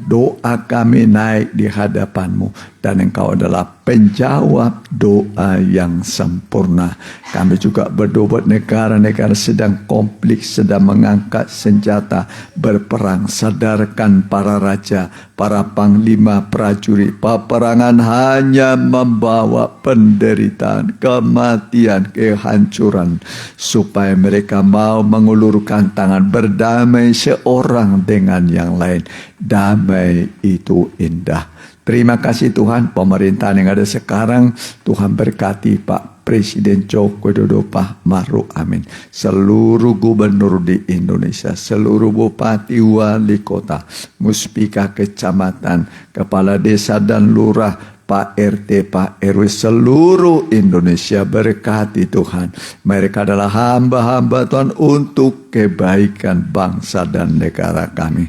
doa kami naik di hadapan-Mu. Dan Engkau adalah penjawab doa yang sempurna. Kami juga berdoa buat negara-negara sedang konflik, sedang mengangkat senjata, berperang. Sadarkan para raja, para panglima prajurit. Peperangan hanya membawa penderitaan, kematian, kehancuran. Supaya mereka mau mengulurkan tangan, berdamai seorang dengan yang lain. Damai itu indah. Terima kasih Tuhan, pemerintahan yang ada sekarang, Tuhan berkati Pak Presiden Joko Widodo, Pak Maruf Amin, seluruh gubernur di Indonesia, seluruh bupati, wali kota, muspika kecamatan, kepala desa dan lurah, Pak RT, Pak RW, seluruh Indonesia berkati Tuhan. Mereka adalah hamba-hamba Tuhan untuk kebaikan bangsa dan negara kami.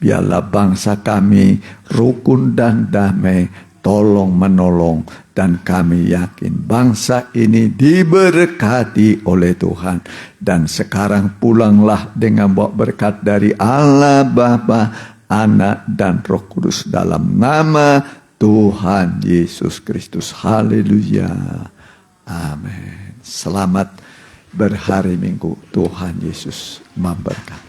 Biarlah bangsa kami rukun dan damai, tolong menolong, dan kami yakin bangsa ini diberkati oleh Tuhan. Dan sekarang pulanglah dengan bawa berkat dari Allah Bapa, Anak dan Roh Kudus dalam nama Tuhan Yesus Kristus. Haleluya. Amin. Selamat berhari Minggu. Tuhan Yesus memberkati.